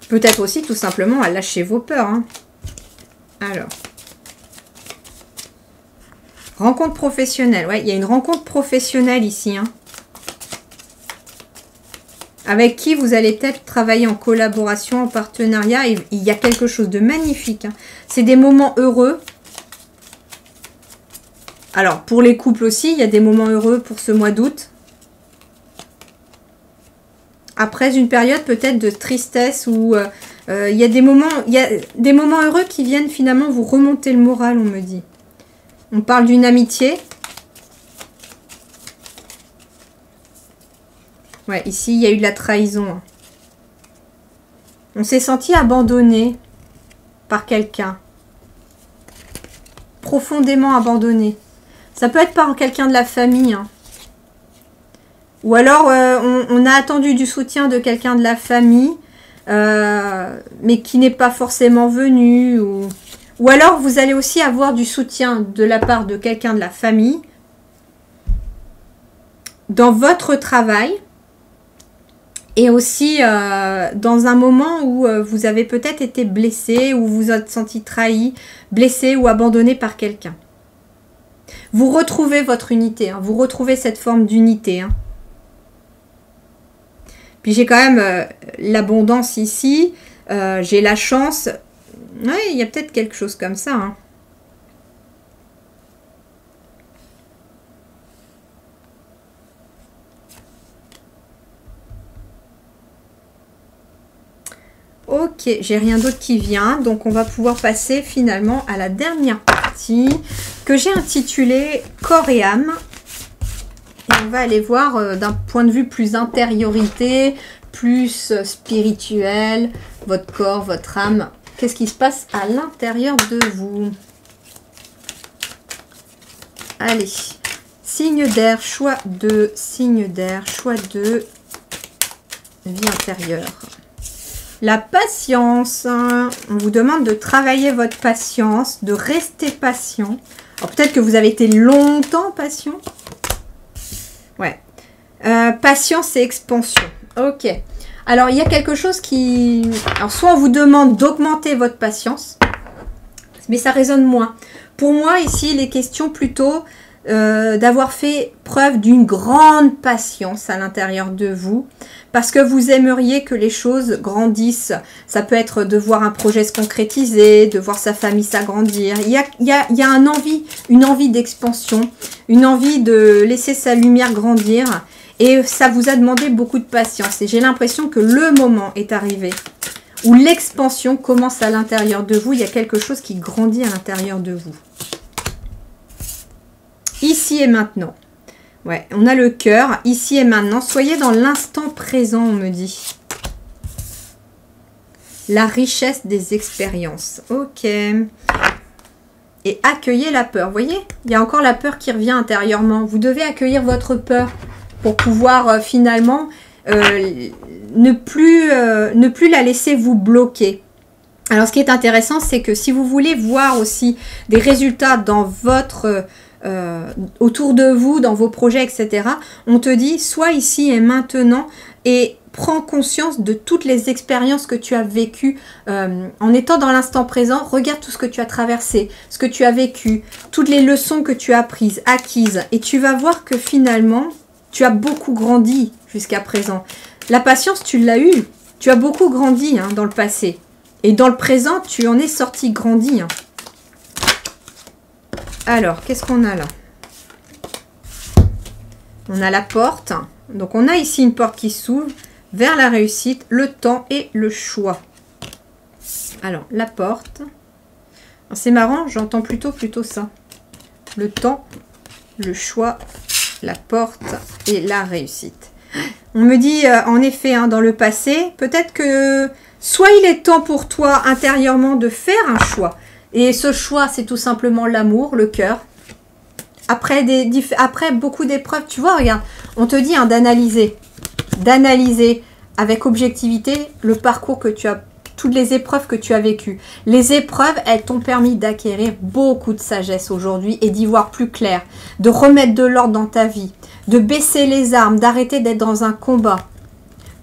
Peut-être aussi tout simplement à lâcher vos peurs. Hein. Alors. Rencontre professionnelle. Ouais, il y a une rencontre professionnelle ici. Hein. Avec qui vous allez peut-être travailler en collaboration, en partenariat. Et il y a quelque chose de magnifique. Hein. C'est des moments heureux. Alors, pour les couples aussi, il y a des moments heureux pour ce mois d'août. Après une période peut-être de tristesse où il y a des moments heureux qui viennent finalement vous remonter le moral, on me dit. On parle d'une amitié. Ouais, ici, il y a eu de la trahison. On s'est senti abandonné par quelqu'un. Profondément abandonné. Ça peut être par quelqu'un de la famille, hein. Ou alors, on a attendu du soutien de quelqu'un de la famille, mais qui n'est pas forcément venu. Ou alors, vous allez aussi avoir du soutien de la part de quelqu'un de la famille dans votre travail. Et aussi dans un moment où vous avez peut-être été blessé, ou vous êtes senti trahi, blessé ou abandonné par quelqu'un. Vous retrouvez votre unité, hein, vous retrouvez cette forme d'unité, hein. Puis j'ai quand même l'abondance ici. J'ai la chance. Ouais, il y a peut-être quelque chose comme ça. Hein. Ok, j'ai rien d'autre qui vient. Donc on va pouvoir passer finalement à la dernière partie que j'ai intitulée Corps et âme. Et on va aller voir d'un point de vue plus intériorité, plus spirituel, votre corps, votre âme. Qu'est-ce qui se passe à l'intérieur de vous? Allez, signe d'air, choix 2, signe d'air, choix 2, vie intérieure. La patience, hein. On vous demande de travailler votre patience, de rester patient. Alors peut-être que vous avez été longtemps patient. Ouais. Patience et expansion. Ok. Alors, il y a quelque chose qui... Alors, soit on vous demande d'augmenter votre patience, mais ça résonne moins. Pour moi, ici, il est question plutôt d'avoir fait preuve d'une grande patience à l'intérieur de vous, parce que vous aimeriez que les choses grandissent. Ça peut être de voir un projet se concrétiser, de voir sa famille s'agrandir. Il y a une envie d'expansion, une envie de laisser sa lumière grandir. Et ça vous a demandé beaucoup de patience. Et j'ai l'impression que le moment est arrivé où l'expansion commence à l'intérieur de vous. Il y a quelque chose qui grandit à l'intérieur de vous. Ici et maintenant. Ouais, on a le cœur. Ici et maintenant. Soyez dans l'instant présent, on me dit. La richesse des expériences. Ok. Et accueillez la peur. Vous voyez, il y a encore la peur qui revient intérieurement. Vous devez accueillir votre peur pour pouvoir finalement ne plus la laisser vous bloquer. Alors ce qui est intéressant, c'est que si vous voulez voir aussi des résultats dans votre autour de vous, dans vos projets, etc., on te dit soit ici et maintenant, et prends conscience de toutes les expériences que tu as vécues en étant dans l'instant présent. Regarde tout ce que tu as traversé, ce que tu as vécu, toutes les leçons que tu as apprises, acquises. Et tu vas voir que finalement, tu as beaucoup grandi jusqu'à présent. La patience, tu l'as eue. Tu as beaucoup grandi hein, dans le passé. Et dans le présent, tu en es sorti grandi. Hein. Alors, qu'est-ce qu'on a là? On a la porte. Donc, on a ici une porte qui s'ouvre vers la réussite, le temps et le choix. Alors, la porte. C'est marrant, j'entends plutôt ça. Le temps, le choix, la porte et la réussite. On me dit, en effet, hein, dans le passé, peut-être que soit il est temps pour toi intérieurement de faire un choix. Et ce choix, c'est tout simplement l'amour, le cœur. Après beaucoup d'épreuves, tu vois, regarde, on te dit hein, d'analyser avec objectivité le parcours que tu as, toutes les épreuves que tu as vécues. Les épreuves, elles t'ont permis d'acquérir beaucoup de sagesse aujourd'hui et d'y voir plus clair, de remettre de l'ordre dans ta vie, de baisser les armes, d'arrêter d'être dans un combat,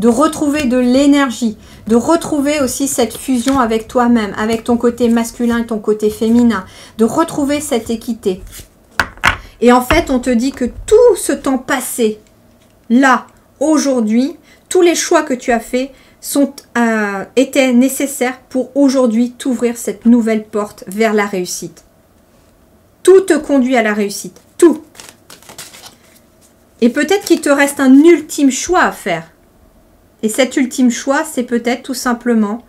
de retrouver de l'énergie, de retrouver aussi cette fusion avec toi-même, avec ton côté masculin et ton côté féminin, de retrouver cette équité. Et en fait, on te dit que tout ce temps passé, là, aujourd'hui, tous les choix que tu as faits étaient nécessaires pour aujourd'hui t'ouvrir cette nouvelle porte vers la réussite. Tout te conduit à la réussite. Tout. Et peut-être qu'il te reste un ultime choix à faire. Et cet ultime choix, c'est peut-être tout simplement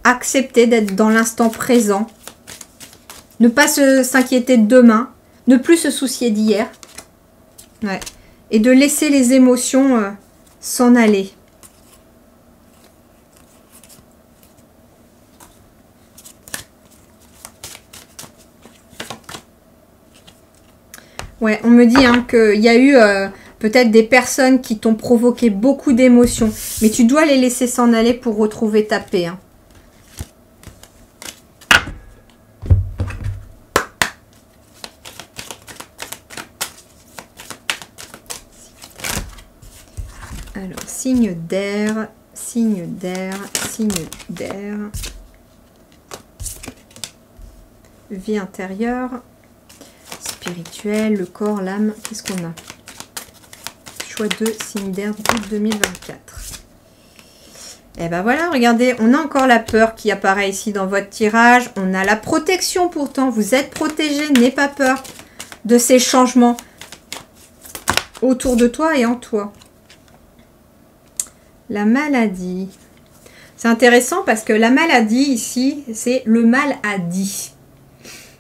accepter d'être dans l'instant présent, ne pas s'inquiéter de demain, ne plus se soucier d'hier, ouais, et de laisser les émotions s'en aller. Ouais, on me dit hein, qu'il y a eu peut-être des personnes qui t'ont provoqué beaucoup d'émotions, mais tu dois les laisser s'en aller pour retrouver ta paix. Hein. Alors, signe d'air, signe d'air, signe d'air. Vie intérieure, spirituelle, le corps, l'âme. Qu'est-ce qu'on a? Choix 2, signe d'air d'août 2024. Et ben voilà, regardez, on a encore la peur qui apparaît ici dans votre tirage. On a la protection pourtant. Vous êtes protégé, n'aie pas peur de ces changements autour de toi et en toi. La maladie. C'est intéressant parce que la maladie ici, c'est le mal à dit.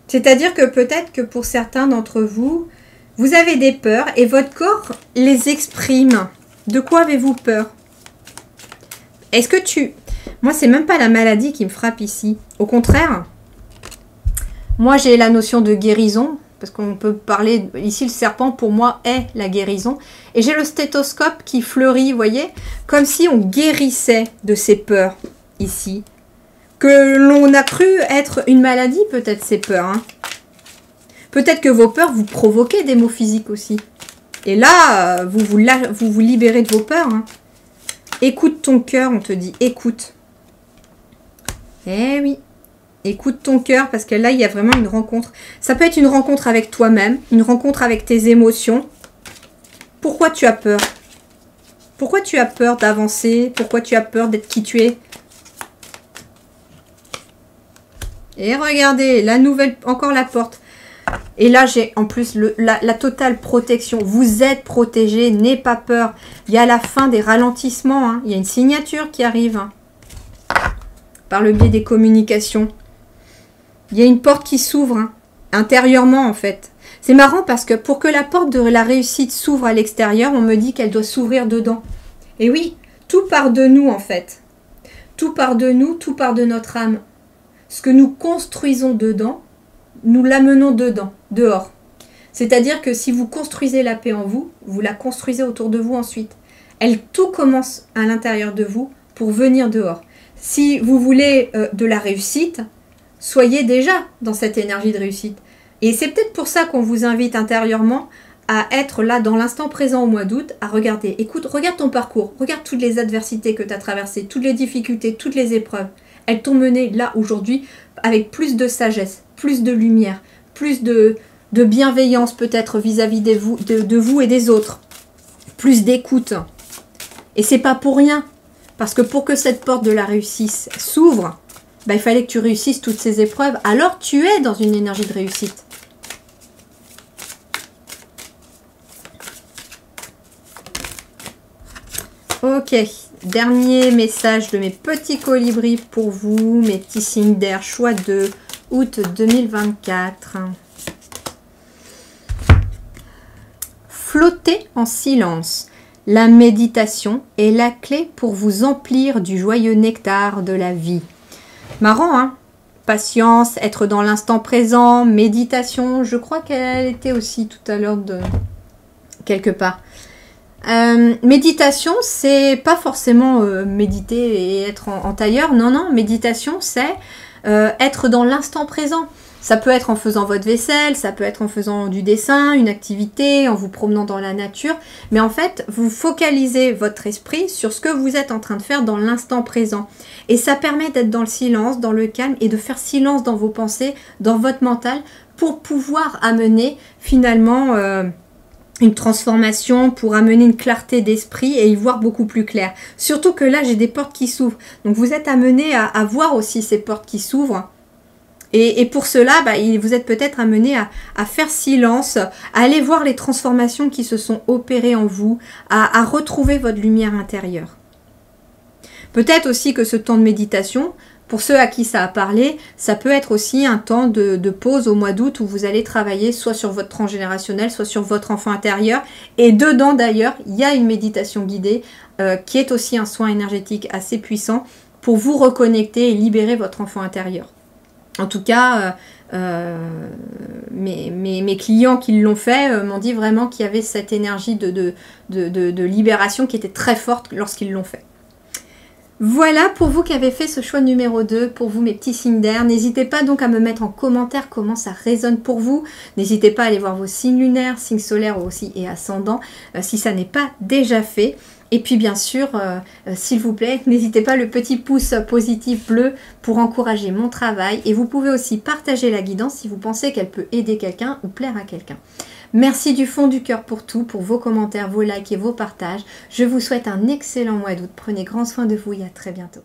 C'est-à-dire que peut-être que pour certains d'entre vous, vous avez des peurs et votre corps les exprime. De quoi avez-vous peur? Est-ce que tu... Moi, c'est même pas la maladie qui me frappe ici. Au contraire, moi, j'ai la notion de guérison. Parce qu'on peut parler... Ici, le serpent, pour moi, est la guérison. Et j'ai le stéthoscope qui fleurit, vous voyez? Comme si on guérissait de ces peurs, ici. Que l'on a cru être une maladie, peut-être, ces peurs. Hein. Peut-être que vos peurs vous provoquez des maux physiques aussi. Et là, vous vous libérez de vos peurs. Hein. Écoute ton cœur, on te dit, écoute. Eh oui. Écoute ton cœur, parce que là, il y a vraiment une rencontre. Ça peut être une rencontre avec toi-même, une rencontre avec tes émotions. Pourquoi tu as peur? Pourquoi tu as peur d'avancer? Pourquoi tu as peur d'être qui tu es? Et regardez, la nouvelle, encore la porte. Et là, j'ai en plus la totale protection. Vous êtes protégé, n'aie pas peur. Il y a la fin des ralentissements. Hein. Il y a une signature qui arrive. Hein, par le biais des communications. Il y a une porte qui s'ouvre, hein, intérieurement en fait. C'est marrant parce que pour que la porte de la réussite s'ouvre à l'extérieur, on me dit qu'elle doit s'ouvrir dedans. Et oui, tout part de nous en fait. Tout part de nous, tout part de notre âme. Ce que nous construisons dedans, nous l'amenons dedans, dehors. C'est-à-dire que si vous construisez la paix en vous, vous la construisez autour de vous ensuite. Tout commence à l'intérieur de vous pour venir dehors. Si vous voulez de la réussite, soyez déjà dans cette énergie de réussite. Et c'est peut-être pour ça qu'on vous invite intérieurement à être là dans l'instant présent au mois d'août, à regarder. Écoute, regarde ton parcours, regarde toutes les adversités que tu as traversées, toutes les difficultés, toutes les épreuves. Elles t'ont mené là aujourd'hui avec plus de sagesse, plus de lumière, plus de bienveillance peut-être vis-à-vis de vous et des autres. Plus d'écoute. Et c'est pas pour rien. Parce que pour que cette porte de la réussite s'ouvre, il fallait que tu réussisses toutes ces épreuves. Alors tu es dans une énergie de réussite. Ok, dernier message de mes petits colibris pour vous, mes petits signes d'air, choix 2, août 2024. Flottez en silence. La méditation est la clé pour vous emplir du joyeux nectar de la vie. Marrant, hein? Patience, être dans l'instant présent, méditation. Je crois qu'elle était aussi tout à l'heure de quelque part. Méditation, c'est pas forcément méditer et être en tailleur. Non, non, méditation, c'est être dans l'instant présent. Ça peut être en faisant votre vaisselle, ça peut être en faisant du dessin, une activité, en vous promenant dans la nature. Mais en fait, vous focalisez votre esprit sur ce que vous êtes en train de faire dans l'instant présent. Et ça permet d'être dans le silence, dans le calme et de faire silence dans vos pensées, dans votre mental, pour pouvoir amener finalement une transformation, pour amener une clarté d'esprit et y voir beaucoup plus clair. Surtout que là, j'ai des portes qui s'ouvrent. Donc vous êtes amené à voir aussi ces portes qui s'ouvrent. Et pour cela, vous êtes peut-être amené à faire silence, à aller voir les transformations qui se sont opérées en vous, à retrouver votre lumière intérieure. Peut-être aussi que ce temps de méditation, pour ceux à qui ça a parlé, ça peut être aussi un temps de pause au mois d'août où vous allez travailler soit sur votre transgénérationnel, soit sur votre enfant intérieur. Et dedans d'ailleurs, il y a une méditation guidée qui est aussi un soin énergétique assez puissant pour vous reconnecter et libérer votre enfant intérieur. En tout cas, mes clients qui l'ont fait m'ont dit vraiment qu'il y avait cette énergie de libération qui était très forte lorsqu'ils l'ont fait. Voilà pour vous qui avez fait ce choix numéro 2, pour vous mes petits signes d'air. N'hésitez pas donc à me mettre en commentaire comment ça résonne pour vous. N'hésitez pas à aller voir vos signes lunaires, signes solaires aussi et ascendants si ça n'est pas déjà fait. Et puis bien sûr, s'il vous plaît, n'hésitez pas le petit pouce positif bleu pour encourager mon travail. Et vous pouvez aussi partager la guidance si vous pensez qu'elle peut aider quelqu'un ou plaire à quelqu'un. Merci du fond du cœur pour tout, pour vos commentaires, vos likes et vos partages. Je vous souhaite un excellent mois d'août. Prenez grand soin de vous et à très bientôt.